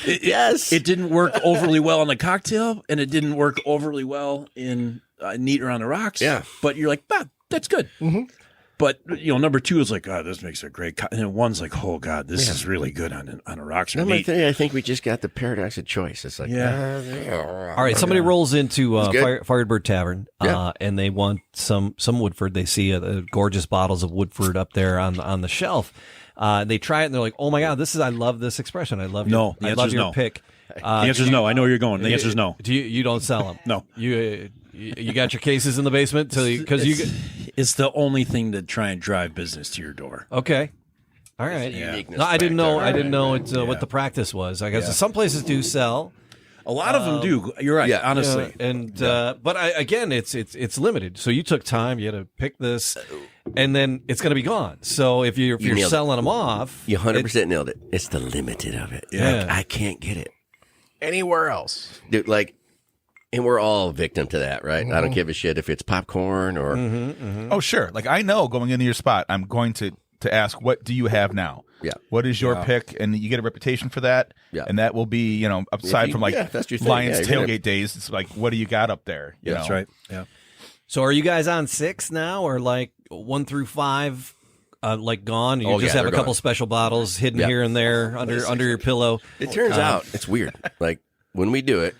Speaker 5: Yes.
Speaker 6: It didn't work overly well in a cocktail, and it didn't work overly well in neat or on the rocks.
Speaker 5: Yeah.
Speaker 6: But you're like, that's good. Mm-hmm. But number 2 is like, oh, this makes a great. And then 1's like, oh god, this is really good on a rocks. Or
Speaker 5: Number
Speaker 6: neat.
Speaker 5: 3, I think we just got the paradox of choice. It's like,
Speaker 2: All right, somebody rolls into Firebird Tavern, and they want some Woodford. They see gorgeous bottles of Woodford up there on the shelf. They try it and they're like, "Oh my god, I love this expression. I love
Speaker 6: No, the
Speaker 2: I
Speaker 6: answer
Speaker 2: love
Speaker 6: is
Speaker 2: your
Speaker 6: no.
Speaker 2: pick."
Speaker 6: The answer is no. I know where you're going. The answer is no.
Speaker 2: Do you don't sell them?
Speaker 6: No.
Speaker 2: You got your cases in the basement because
Speaker 6: It's the only thing to try and drive business to your door.
Speaker 2: okay. All right.
Speaker 5: uniqueness
Speaker 2: No, I didn't know.
Speaker 5: factor.
Speaker 2: I didn't know what the practice was. I guess some places do sell.
Speaker 6: A lot of them do. You're right.
Speaker 5: yeah.
Speaker 6: Honestly,
Speaker 2: But again, it's limited. So you took time. You had to pick this, and then it's going to be gone. So if you're
Speaker 5: nailed it.
Speaker 2: selling them off,
Speaker 5: You 100% nailed it. It's the limited of it.
Speaker 2: Yeah.
Speaker 5: Like, I can't get it.
Speaker 3: Anywhere else?
Speaker 5: Dude, and we're all victim to that, right? I don't give a shit if it's popcorn or
Speaker 4: Oh, sure. Like I know going into your spot, I'm going to ask, what do you have now?
Speaker 5: Yeah.
Speaker 4: What is your pick? And you get a reputation for that.
Speaker 5: Yeah.
Speaker 4: And that will be, aside from like
Speaker 5: if that's your thing,
Speaker 4: Lions
Speaker 5: you're gonna-
Speaker 4: tailgate days, it's like, what do you got up there? You
Speaker 6: that's
Speaker 4: know?
Speaker 6: right. Yeah.
Speaker 2: So are you guys on 6 now, or like 1 through 5, like gone? You just have
Speaker 5: they're
Speaker 2: a couple
Speaker 5: gone.
Speaker 2: special bottles hidden
Speaker 5: Yeah.
Speaker 2: here and there under your pillow.
Speaker 5: It turns out it's weird. Like when we do it,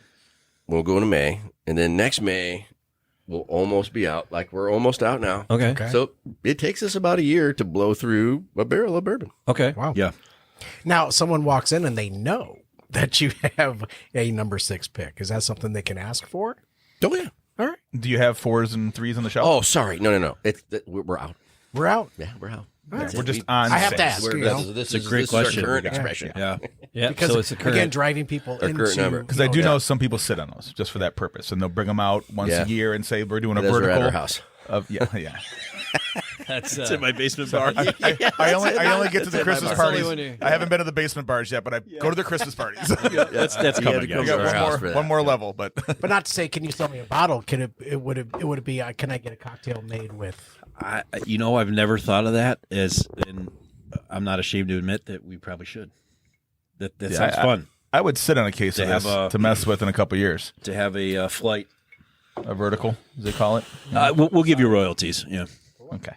Speaker 5: we'll go into May, and then next May we'll almost be out. Like we're almost out now.
Speaker 2: Okay.
Speaker 5: So it takes us about a year to blow through a barrel of bourbon.
Speaker 2: Okay.
Speaker 3: Wow.
Speaker 6: Yeah.
Speaker 3: Now, someone walks in and they know that you have a number 6 pick. Is that something they can ask for?
Speaker 5: Oh yeah.
Speaker 3: All right.
Speaker 4: Do you have 4s and 3s on the shelf?
Speaker 5: Oh, sorry. No. We're out.
Speaker 3: We're out.
Speaker 5: Yeah, we're out.
Speaker 4: Yeah, we're just on
Speaker 3: I have
Speaker 4: 6.
Speaker 3: to ask.
Speaker 5: We're,
Speaker 3: You know?
Speaker 5: this
Speaker 6: It's a great
Speaker 5: this is our
Speaker 6: question.
Speaker 5: current
Speaker 6: Yeah.
Speaker 5: expression.
Speaker 6: Yeah.
Speaker 2: Yeah.
Speaker 3: Because
Speaker 2: So it's a current.
Speaker 3: again, driving people
Speaker 5: Our current number.
Speaker 3: into
Speaker 4: Because I do know some people sit on those just for that purpose, and they'll bring them out once
Speaker 5: Yeah.
Speaker 4: a year and say we're doing a
Speaker 5: Those are
Speaker 4: vertical
Speaker 5: at our house.
Speaker 4: of yeah.
Speaker 2: That's
Speaker 6: It's in my basement bar.
Speaker 4: I only get to the Christmas
Speaker 2: That's
Speaker 4: parties.
Speaker 2: only when you-
Speaker 4: I haven't been to the basement bars yet, but I go to the Christmas parties.
Speaker 6: That's
Speaker 5: You
Speaker 6: coming.
Speaker 5: had to
Speaker 6: Guys.
Speaker 5: come
Speaker 4: We
Speaker 5: to our
Speaker 4: got
Speaker 5: house for that.
Speaker 4: one more level, but
Speaker 3: But not to say, can you sell me a bottle? Can it would it be? Can I get a cocktail made with?
Speaker 6: I've never thought of that and I'm not ashamed to admit that we probably should. That
Speaker 4: Yeah,
Speaker 6: sounds fun
Speaker 4: I would sit on a case
Speaker 6: To
Speaker 4: of
Speaker 6: have
Speaker 4: this
Speaker 6: a-
Speaker 4: to mess with in a couple years.
Speaker 6: to have a flight.
Speaker 4: A vertical, as they call it.
Speaker 6: We'll give you royalties. Yeah,
Speaker 4: Okay.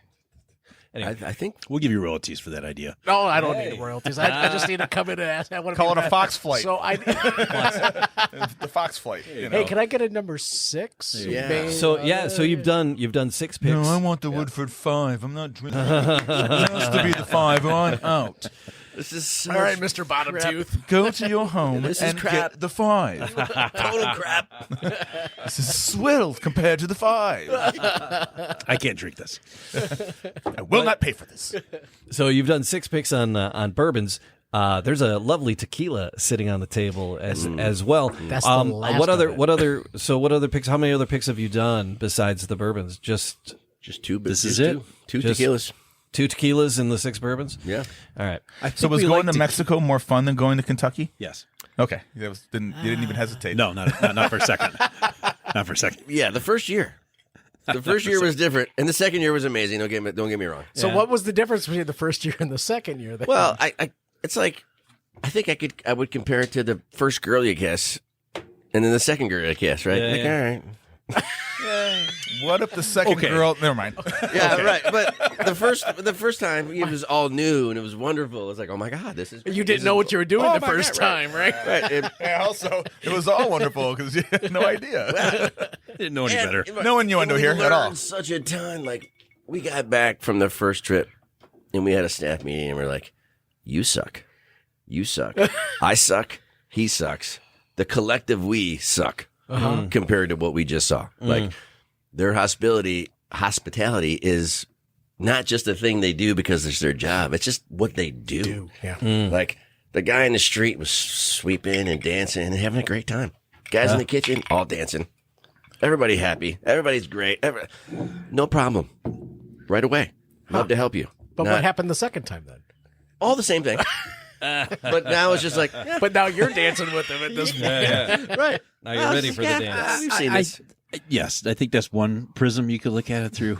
Speaker 5: I think
Speaker 6: we'll give you royalties for that idea.
Speaker 3: No, I don't need royalties. I just need to come in and ask. I want to
Speaker 4: Call it a Fox flight.
Speaker 3: So I.
Speaker 4: The Fox flight. You know.
Speaker 3: Hey, can I get a number 6?
Speaker 5: Yeah.
Speaker 3: Maybe?
Speaker 2: So you've done 6 picks.
Speaker 4: want the Woodford 5. I'm not drinking. It has to be the 5 or I'm out.
Speaker 5: this is
Speaker 3: All right, Mr. Bottom Tooth.
Speaker 4: Go to your home
Speaker 5: This is
Speaker 4: and
Speaker 5: crap.
Speaker 4: get the 5.
Speaker 5: total crap.
Speaker 4: This is swilled compared to the 5.
Speaker 6: I can't drink this.
Speaker 4: I will not pay for this.
Speaker 2: So you've done 6 picks on bourbons. There's a lovely tequila sitting on the table as well.
Speaker 3: That's the last
Speaker 2: what
Speaker 3: of
Speaker 2: other
Speaker 3: it.
Speaker 2: what other picks? How many other picks have you done besides the bourbons? Just
Speaker 5: Just two.
Speaker 6: This
Speaker 5: just
Speaker 6: is it?
Speaker 5: Two
Speaker 2: Just-
Speaker 5: tequilas.
Speaker 2: 2 tequilas and the 6 bourbons.
Speaker 5: Yeah.
Speaker 2: All right.
Speaker 4: So was going to Mexico more fun than going to Kentucky?
Speaker 6: Yes.
Speaker 4: Okay. You didn't even hesitate.
Speaker 6: No, not for a second. Not for a second.
Speaker 5: Yeah. The first year. The first year was different, and the second year was amazing. Don't get me wrong.
Speaker 3: So what was the difference between the first year and the second year? Then?
Speaker 5: Well, it's like I think I would compare it to the first girl you kiss, and then the second girl you kiss, right?
Speaker 2: Yeah,
Speaker 5: like,
Speaker 2: yeah.
Speaker 5: all right,
Speaker 4: What if the second girl? Never mind.
Speaker 5: Yeah, right. But the first time it was all new and it was wonderful. It was like, oh my god, this is.
Speaker 3: You didn't know what you were doing the first time, right?
Speaker 5: Right.
Speaker 4: And also, it was all wonderful because you had no idea.
Speaker 6: Didn't know any better.
Speaker 4: No innuendo here at all.
Speaker 5: Such a ton. Like we got back from the first trip and we had a staff meeting and we're like, you suck. You suck. I suck. He sucks. The collective we suck compared to what we just saw. Like their hospitality is not just a thing they do because it's their job. It's just what they do.
Speaker 3: Yeah.
Speaker 5: Like the guy in the street was sweeping and dancing and having a great time. Guys in the kitchen, all dancing. Everybody happy. Everybody's great. No problem. Right away. Love to help you.
Speaker 3: But what happened the second time then?
Speaker 5: All the same thing. But now it's just like,
Speaker 3: But now you're dancing with them at this point.
Speaker 5: right.
Speaker 2: Now you're ready for the dance.
Speaker 5: We've seen this.
Speaker 6: Yes, I think that's one prism you could look at it through,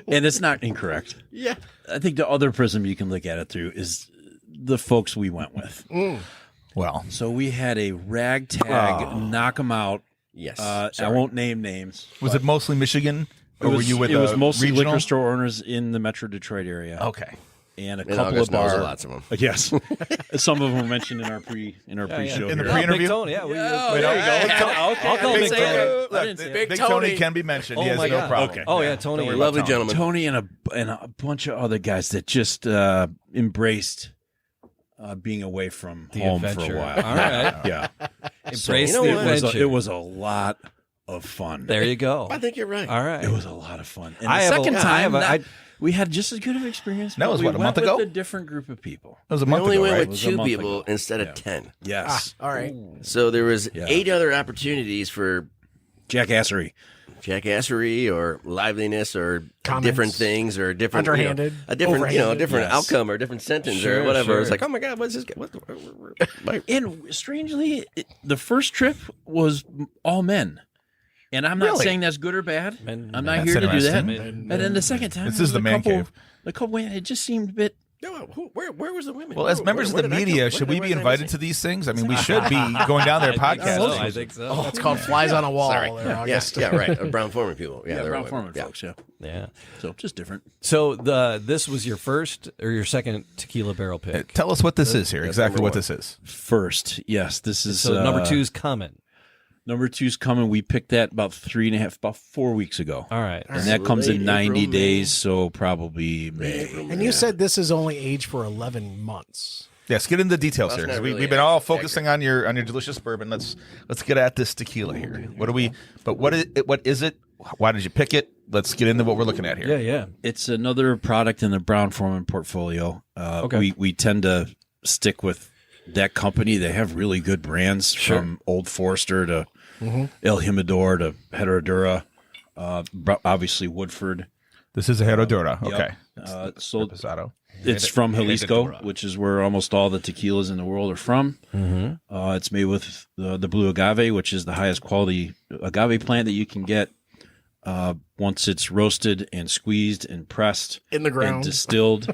Speaker 6: and it's not incorrect.
Speaker 5: Yeah.
Speaker 6: I think the other prism you can look at it through is the folks we went with.
Speaker 4: Well,
Speaker 6: So we had a ragtag knock 'em out.
Speaker 5: Yes.
Speaker 6: I won't name names.
Speaker 4: was it mostly Michigan, or were you with?
Speaker 6: It was mostly
Speaker 4: regional?
Speaker 6: liquor store owners in the Metro Detroit area.
Speaker 4: Okay.
Speaker 6: And a
Speaker 5: And
Speaker 6: couple
Speaker 5: August
Speaker 6: of bars.
Speaker 5: knows lots of them.
Speaker 6: Yes, some of them were mentioned in our pre-show.
Speaker 4: In the
Speaker 6: here.
Speaker 4: pre-interview?
Speaker 2: Big Tony, yeah.
Speaker 6: Oh, there you go.
Speaker 2: I'll call
Speaker 4: Big
Speaker 2: Big
Speaker 4: Tony.
Speaker 2: Tony.
Speaker 6: I didn't say
Speaker 4: Big
Speaker 3: Big
Speaker 4: Tony
Speaker 3: Tony
Speaker 4: can be mentioned.
Speaker 2: Oh
Speaker 4: He has
Speaker 2: my
Speaker 4: no
Speaker 2: God.
Speaker 4: problem.
Speaker 6: Okay.
Speaker 2: Oh, yeah, Tony.
Speaker 4: Don't worry
Speaker 5: Lovely
Speaker 4: about
Speaker 5: gentleman.
Speaker 6: Tony and a bunch of other guys that just embraced being away from
Speaker 2: The
Speaker 6: home
Speaker 2: adventure.
Speaker 6: for a while.
Speaker 2: All right.
Speaker 6: Yeah.
Speaker 2: Embrace
Speaker 5: you know
Speaker 2: the
Speaker 5: what?
Speaker 2: adventure.
Speaker 6: It was a lot of fun.
Speaker 2: There you go.
Speaker 5: I think you're right.
Speaker 2: All right.
Speaker 6: It was a lot of fun. And
Speaker 2: I
Speaker 6: the
Speaker 2: have a-
Speaker 6: second
Speaker 2: I
Speaker 6: time,
Speaker 2: have a-
Speaker 6: we had just as good of an experience.
Speaker 4: That
Speaker 6: but
Speaker 4: was,
Speaker 6: we
Speaker 4: what, a
Speaker 6: went
Speaker 4: month ago?
Speaker 6: with a different group of people.
Speaker 4: That was a
Speaker 5: We
Speaker 4: month
Speaker 5: only
Speaker 4: ago,
Speaker 5: went
Speaker 4: right?
Speaker 6: It
Speaker 5: with
Speaker 6: was a
Speaker 5: 2
Speaker 6: month
Speaker 5: people
Speaker 6: ago.
Speaker 5: instead of
Speaker 6: Yeah.
Speaker 5: 10.
Speaker 6: Yes.
Speaker 3: All right.
Speaker 5: So there was
Speaker 6: Yeah.
Speaker 5: 8 other opportunities for
Speaker 6: Jackassery.
Speaker 5: jackassery or liveliness or
Speaker 3: Comments.
Speaker 5: different things or different
Speaker 3: Underhanded,
Speaker 5: a different
Speaker 3: overhanded.
Speaker 5: different
Speaker 6: Yes.
Speaker 5: outcome or different sentence
Speaker 2: Sure,
Speaker 5: or whatever.
Speaker 2: sure.
Speaker 5: It's like, oh my god, what's this?
Speaker 6: And strangely, the first trip was all men. And I'm not
Speaker 4: Really?
Speaker 6: saying that's good or bad.
Speaker 2: Men-
Speaker 6: I'm not
Speaker 4: That's
Speaker 6: here to do that.
Speaker 4: interesting.
Speaker 6: And then the second time,
Speaker 4: This
Speaker 6: there
Speaker 4: is the
Speaker 6: was a
Speaker 4: man
Speaker 6: couple-
Speaker 4: cave.
Speaker 6: The couple, it just seemed a bit.
Speaker 5: Where was the women?
Speaker 4: Well, as members of the media, should we be invited to these things? I mean, we should be going down there
Speaker 2: I
Speaker 4: podcasting.
Speaker 2: think so.
Speaker 3: It's called Flies on a Wall.
Speaker 5: Sorry.
Speaker 3: There,
Speaker 5: Yeah,
Speaker 3: August.
Speaker 5: yeah, right. Brown Foreman people. Yeah, they're
Speaker 6: Brown
Speaker 5: women.
Speaker 6: Foreman
Speaker 5: Yeah.
Speaker 6: folks, yeah.
Speaker 2: Yeah.
Speaker 6: So just different.
Speaker 2: So this was your first or your second tequila barrel pick.
Speaker 4: Tell us what this is here. Exactly
Speaker 5: number
Speaker 4: what
Speaker 5: one.
Speaker 4: this is.
Speaker 6: First, yes, this is
Speaker 2: So number two's coming.
Speaker 6: Number two's coming. We picked that about 4 weeks ago.
Speaker 2: All right.
Speaker 6: And that comes in
Speaker 5: Late
Speaker 6: 90
Speaker 5: April, May.
Speaker 6: days, so probably May.
Speaker 3: And you said this is only aged for 11 months.
Speaker 4: Yes, get into the details
Speaker 5: Well,
Speaker 4: here.
Speaker 5: that's
Speaker 4: 'cause
Speaker 5: not really
Speaker 4: we've been all focusing on your delicious bourbon. Let's get at this tequila here. What is it? Why did you pick it? Let's get into what we're looking at here.
Speaker 2: Yeah, yeah.
Speaker 6: It's another product in the Brown Foreman portfolio.
Speaker 2: Okay.
Speaker 6: We tend to stick with that company. They have really good brands from Old Forester to El Jimador to Herradura, obviously Woodford.
Speaker 4: This is a Herradura.
Speaker 6: Yep.
Speaker 4: Okay.
Speaker 6: So
Speaker 4: Reposado.
Speaker 6: it's from Jalisco, which is where almost all the tequilas in the world are from. It's made with the blue agave, which is the highest quality agave plant that you can get. Once it's roasted and squeezed and pressed
Speaker 3: In the ground.
Speaker 6: and distilled,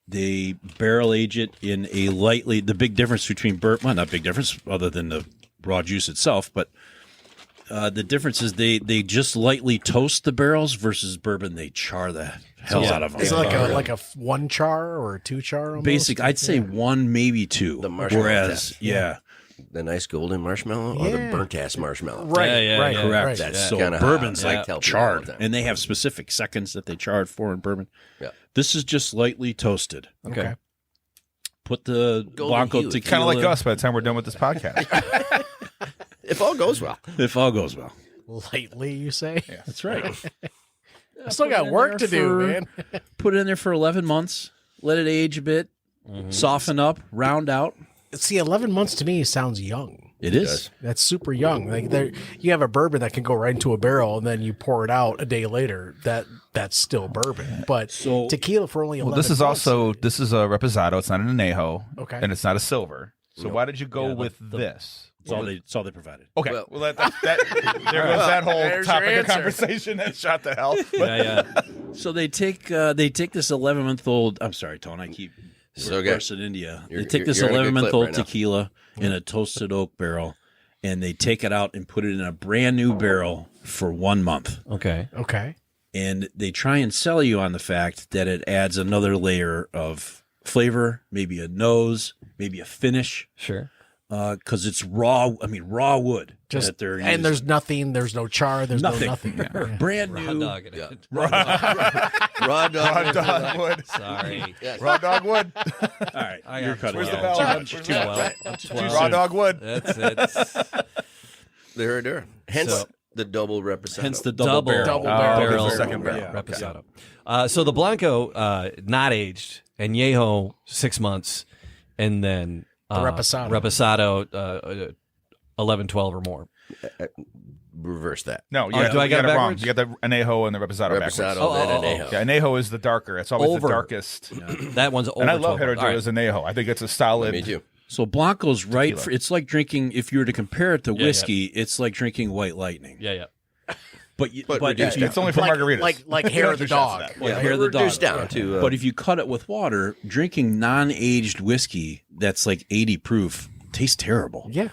Speaker 6: they barrel age it in a lightly. The big difference between bourbon, well, not big difference other than the raw juice itself, but the difference is they just lightly toast the barrels versus bourbon. They char the hell out of them.
Speaker 3: Is it like a 1 char or a 2 char? Almost?
Speaker 6: Basic, I'd say 1, maybe 2.
Speaker 5: The marshmallow
Speaker 6: Whereas,
Speaker 5: test.
Speaker 6: yeah,
Speaker 5: The nice golden marshmallow or the
Speaker 3: Yeah.
Speaker 5: burnt ass marshmallow?
Speaker 3: Right,
Speaker 2: Yeah, yeah,
Speaker 3: right,
Speaker 2: yeah.
Speaker 6: correct.
Speaker 3: right.
Speaker 5: That's
Speaker 6: So
Speaker 5: kinda
Speaker 6: bourbon's
Speaker 5: how I
Speaker 6: like
Speaker 5: tell people all the
Speaker 6: charred,
Speaker 5: time.
Speaker 6: and they have specific seconds that they charred for in bourbon.
Speaker 5: Yeah.
Speaker 6: This is just lightly toasted.
Speaker 2: Okay.
Speaker 6: Put the
Speaker 5: Golden
Speaker 6: Blanco
Speaker 5: hue.
Speaker 6: tequila.
Speaker 4: Kind of like us by the time we're done with this podcast.
Speaker 5: If all goes well.
Speaker 6: If all goes well.
Speaker 3: Lightly, you say?
Speaker 6: That's right.
Speaker 3: I still got work to do, man.
Speaker 6: Put it in there for 11 months. Let it age a bit. Soften up. Round out.
Speaker 3: See, 11 months to me sounds young.
Speaker 6: It is.
Speaker 3: That's super young. Like you have a bourbon that can go right into a barrel, and then you pour it out a day later. That's still bourbon. But
Speaker 6: So-
Speaker 3: tequila for only 11
Speaker 4: Well, this is
Speaker 3: months.
Speaker 4: this is a reposado. It's not an anejo.
Speaker 3: Okay.
Speaker 4: And it's not a silver. So why did you go with this?
Speaker 6: It's all they provided.
Speaker 4: Okay.
Speaker 5: Well-
Speaker 4: Well, there goes that whole
Speaker 3: There's your
Speaker 4: topic of
Speaker 3: answer.
Speaker 4: conversation that shot to hell.
Speaker 2: Yeah, yeah.
Speaker 6: So they take this 11-month-old. I'm sorry, Tone. I keep
Speaker 5: So good.
Speaker 6: worse in India.
Speaker 5: You're-
Speaker 6: They take this
Speaker 5: you're in a good clip
Speaker 6: 11-month-old
Speaker 5: right now.
Speaker 6: tequila in a toasted oak barrel and they take it out and put it in a brand new barrel for 1 month.
Speaker 2: Okay.
Speaker 3: Okay.
Speaker 6: And they try and sell you on the fact that it adds another layer of flavor, maybe a nose, maybe a finish.
Speaker 2: Sure.
Speaker 6: Because it's raw. I mean, raw wood. That they're using.
Speaker 3: And there's nothing. There's no char. There's
Speaker 6: Nothing.
Speaker 3: no nothing. Yeah.
Speaker 6: brand
Speaker 2: Raw
Speaker 6: new.
Speaker 2: dog.
Speaker 5: Raw dog.
Speaker 4: Raw dog wood.
Speaker 2: Sorry.
Speaker 5: Yes.
Speaker 4: Raw dog wood.
Speaker 6: All right, you're cutting
Speaker 4: Where's
Speaker 6: it
Speaker 4: the
Speaker 6: out.
Speaker 4: bell?
Speaker 2: I'm too well. I'm too well.
Speaker 4: Raw dog wood.
Speaker 2: That's
Speaker 5: There. Hence
Speaker 2: So-
Speaker 5: the double reposado.
Speaker 6: Hence the double barrel.
Speaker 3: Double
Speaker 2: barrel.
Speaker 4: Second barrel.
Speaker 6: Yeah.
Speaker 2: Reposado. So the Blanco, not aged, and Añejo 6 months, and then Reposado 11, 12 or more.
Speaker 5: Reverse that.
Speaker 4: No,
Speaker 2: Oh, do I
Speaker 4: you
Speaker 2: got it
Speaker 4: got it wrong.
Speaker 2: backwards?
Speaker 4: You got the Añejo and the Reposado backwards.
Speaker 5: Reposado, then Añejo.
Speaker 4: Yeah, Añejo is the darker. It's always
Speaker 2: Over.
Speaker 4: the darkest.
Speaker 2: That one's over.
Speaker 4: And I love
Speaker 2: 12. All right.
Speaker 4: Herradura's Añejo. I think it's a solid.
Speaker 5: Me too.
Speaker 6: So Blanco's right. It's like drinking. If you were to compare it to whiskey, it's like drinking White Lightning.
Speaker 2: Yeah.
Speaker 6: But
Speaker 5: reduced
Speaker 6: if you,
Speaker 4: It's only for margaritas.
Speaker 3: Like hair of the dog.
Speaker 6: hair of the dog.
Speaker 5: Reduced down to.
Speaker 6: But if you cut it with water, drinking non-aged whiskey that's like 80 proof tastes terrible.
Speaker 3: Yeah.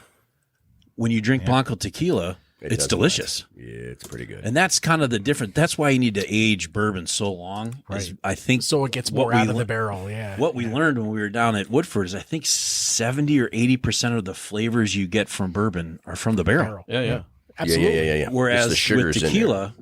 Speaker 6: When you drink Blanco tequila, it's
Speaker 5: does
Speaker 6: delicious.
Speaker 5: yeah, it's pretty good.
Speaker 6: And that's kind of the different. That's why you need to age bourbon so long. Right. I think
Speaker 3: So it gets
Speaker 6: what
Speaker 3: more
Speaker 6: we
Speaker 3: out of the
Speaker 6: lear-
Speaker 3: barrel. Yeah.
Speaker 6: What we learned when we were down at Woodford is I think 70 or 80% of the flavors you get from bourbon are from the barrel.
Speaker 2: Yeah.
Speaker 3: Absolutely.
Speaker 5: Yeah.
Speaker 6: Whereas
Speaker 5: It's the
Speaker 6: with
Speaker 5: sugars in there.
Speaker 6: tequila,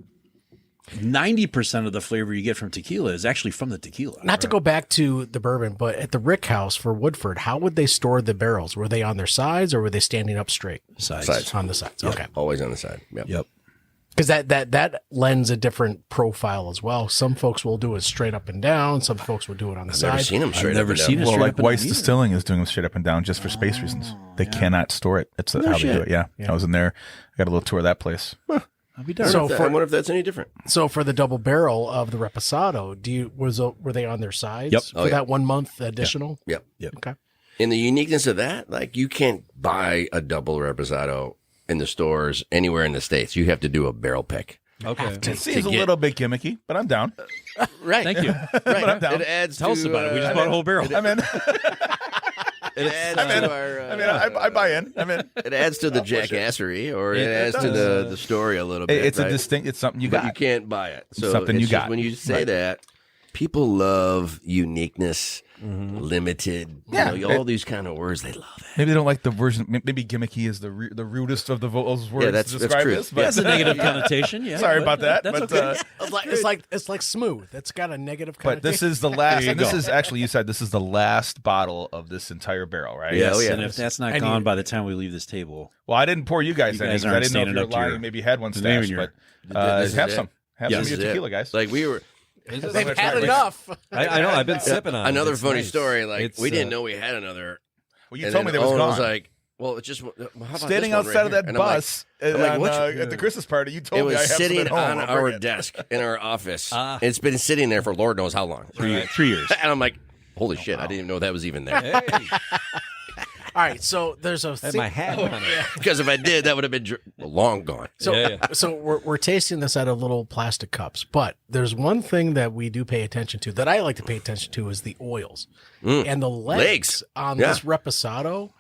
Speaker 6: 90% of the flavor you get from tequila is actually from the tequila.
Speaker 3: Not to go back to the bourbon, but at the Rick House for Woodford, how would they store the barrels? Were they on their sides or were they standing up straight?
Speaker 6: Sides.
Speaker 3: On the sides. Okay.
Speaker 5: Always on the side.
Speaker 6: Yep.
Speaker 3: Because that lends a different profile as well. Some folks will do it straight up and down. Some folks will do it on the side.
Speaker 5: Never seen them straight
Speaker 6: never
Speaker 5: up and
Speaker 6: seen
Speaker 5: down.
Speaker 6: it.
Speaker 4: Well,
Speaker 6: straight
Speaker 4: like
Speaker 6: up and
Speaker 4: Weiss
Speaker 6: down either.
Speaker 4: Distilling is doing them straight up and down just for space reasons. They cannot store it. It's how they do it. Yeah. I was in there. I got a little tour of that place.
Speaker 6: I'll be darned.
Speaker 3: So
Speaker 5: I wonder if that's any different.
Speaker 3: So for the double barrel of the Reposado, were they on their sides
Speaker 6: Yep.
Speaker 3: for that 1 month additional?
Speaker 5: Yep.
Speaker 3: Okay.
Speaker 5: And the uniqueness of that, like you can't buy a double reposado in the stores anywhere in the States. You have to do a barrel pick.
Speaker 2: Okay.
Speaker 4: It seems a little bit gimmicky, but I'm down.
Speaker 5: Right.
Speaker 6: Thank you.
Speaker 5: Right.
Speaker 4: I'm down.
Speaker 5: It adds
Speaker 6: Tell us about it. We just bought a whole barrel.
Speaker 4: I'm in.
Speaker 5: It adds to our.
Speaker 4: I buy in. I'm in.
Speaker 5: It adds to the jackassery, or it adds to the story a little bit.
Speaker 4: It's a
Speaker 5: right?
Speaker 4: distinct. It's something you
Speaker 5: But
Speaker 4: got.
Speaker 5: you can't buy it. So
Speaker 4: Something
Speaker 5: it's
Speaker 4: you
Speaker 5: just
Speaker 4: got.
Speaker 5: when you say
Speaker 4: Right.
Speaker 5: that, people love uniqueness, limited.
Speaker 4: Yeah.
Speaker 5: You know, all these kind of words. They love it.
Speaker 4: Maybe they don't like the version. Maybe gimmicky is the rudest of those words
Speaker 5: that's
Speaker 4: to describe
Speaker 5: true.
Speaker 4: this. But
Speaker 6: That's a negative connotation. Yeah.
Speaker 4: sorry
Speaker 6: but
Speaker 4: about that.
Speaker 6: That's
Speaker 4: but,
Speaker 6: okay.
Speaker 3: It's like smooth. It's got a negative
Speaker 4: but
Speaker 3: connotation.
Speaker 4: this is the last.
Speaker 6: you
Speaker 4: And this
Speaker 6: go.
Speaker 4: is actually, you said this is the last bottle of this entire barrel, right?
Speaker 5: Yeah. Oh, yeah.
Speaker 6: And if that's not
Speaker 3: I
Speaker 6: gone
Speaker 3: need-
Speaker 6: by the time we leave this table,
Speaker 4: Well, I didn't pour you guys
Speaker 6: You
Speaker 4: any.
Speaker 6: guys
Speaker 4: 'Cause I
Speaker 6: aren't
Speaker 4: didn't know if
Speaker 6: standing
Speaker 4: you were
Speaker 6: up to your-
Speaker 4: lying. You maybe had one
Speaker 6: the name
Speaker 4: stashed,
Speaker 6: in
Speaker 4: but
Speaker 5: This is
Speaker 4: have
Speaker 5: it.
Speaker 4: some. Have
Speaker 6: Yes.
Speaker 4: some of
Speaker 5: This
Speaker 4: your
Speaker 5: is it.
Speaker 4: tequila, guys.
Speaker 5: Like we were.
Speaker 3: They've
Speaker 4: That's
Speaker 3: had
Speaker 4: right.
Speaker 3: enough.
Speaker 2: I know. I've been sipping on it.
Speaker 5: Another
Speaker 2: It's
Speaker 5: funny
Speaker 2: nice.
Speaker 5: story. Like
Speaker 2: It's,
Speaker 5: we didn't know we had another.
Speaker 4: Well, you
Speaker 5: and
Speaker 4: told me
Speaker 5: then
Speaker 4: there was
Speaker 5: Owen
Speaker 4: gone.
Speaker 5: was like, "Well, it's just how about
Speaker 4: Standing
Speaker 5: this one
Speaker 4: outside
Speaker 5: right
Speaker 4: of
Speaker 5: here?"
Speaker 4: that
Speaker 5: And I'm like-
Speaker 4: bus
Speaker 5: I'm like,
Speaker 4: on,
Speaker 5: "What you-"
Speaker 4: at the Christmas party, you told
Speaker 5: It
Speaker 4: me I
Speaker 5: was
Speaker 4: have some
Speaker 5: sitting
Speaker 4: at home.
Speaker 5: on
Speaker 4: I'll bring
Speaker 5: our
Speaker 4: it.
Speaker 5: desk in our office. It's been sitting there for Lord knows how long.
Speaker 6: 3 years.
Speaker 5: And I'm like, holy shit, I didn't even know that was even there.
Speaker 2: Hey,
Speaker 3: All right, so there's a
Speaker 2: I had my hat on it.
Speaker 5: Because if I did, that would have been long gone.
Speaker 3: So,
Speaker 2: Yeah.
Speaker 3: so we're tasting this out of little plastic cups, but there's one thing that we do pay attention to that I like to pay attention to is the oils and the legs on
Speaker 5: Yeah.
Speaker 3: this Reposado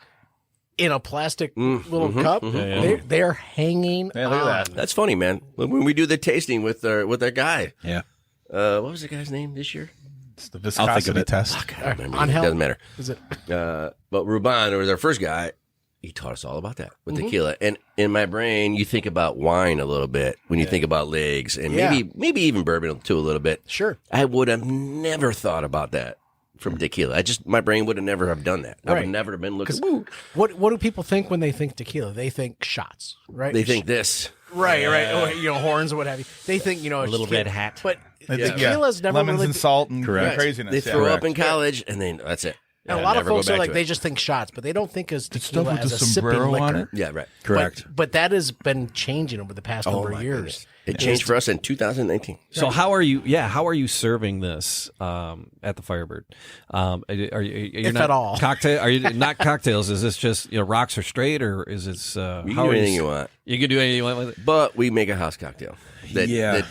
Speaker 3: in a plastic little cup. They're hanging.
Speaker 4: Hey, look at that.
Speaker 5: That's funny, man. When we do the tasting with that guy,
Speaker 6: Yeah.
Speaker 5: what was the guy's name this year?
Speaker 4: It's the
Speaker 6: I'll think of
Speaker 4: viscosity
Speaker 6: it.
Speaker 4: test.
Speaker 5: I don't remember.
Speaker 3: On
Speaker 5: It
Speaker 3: hell.
Speaker 5: doesn't matter.
Speaker 3: Is it?
Speaker 5: But Ruban, was our first guy. He taught us all about that with tequila. And in my brain, you think about wine a little bit when you think about legs, and
Speaker 3: Yeah.
Speaker 5: maybe even bourbon too a little bit.
Speaker 3: Sure.
Speaker 5: I would have never thought about that from tequila. My brain would have never have done that. I
Speaker 3: Right.
Speaker 5: would never have been looking. Woo.
Speaker 3: What do people think when they think tequila? They think shots, right?
Speaker 5: They think this.
Speaker 3: right, or, horns or what have you. They think a
Speaker 2: little red hat.
Speaker 3: But
Speaker 4: I think,
Speaker 3: tequila's never
Speaker 4: lemons
Speaker 3: really.
Speaker 4: and salt and
Speaker 6: Correct.
Speaker 4: craziness.
Speaker 5: They
Speaker 4: yeah.
Speaker 5: throw
Speaker 4: Correct.
Speaker 5: up in college, and then that's it.
Speaker 3: And a
Speaker 5: Yeah,
Speaker 3: lot of
Speaker 5: never go
Speaker 3: folks are
Speaker 5: back
Speaker 3: like
Speaker 5: to
Speaker 3: they
Speaker 5: it.
Speaker 3: just think shots, but they don't think as
Speaker 4: stuff
Speaker 3: tequila
Speaker 4: with
Speaker 3: as
Speaker 4: the
Speaker 3: a sipping
Speaker 4: sombrero
Speaker 3: liquor.
Speaker 4: on it?
Speaker 5: Yeah, right.
Speaker 6: Correct.
Speaker 3: But that has been changing over the past number of years.
Speaker 5: Goodness. It changed for us in 2019.
Speaker 2: So how are you? Yeah, how are you serving this at the Firebird? Are you?
Speaker 3: If
Speaker 2: not
Speaker 3: at all.
Speaker 2: cocktail? Are you not cocktails? Is this just rocks or straight, or is it?
Speaker 5: You
Speaker 2: how
Speaker 5: can do
Speaker 2: are
Speaker 5: anything you want,
Speaker 2: You can do anything you want with it.
Speaker 5: but we make a house cocktail that
Speaker 6: Yeah.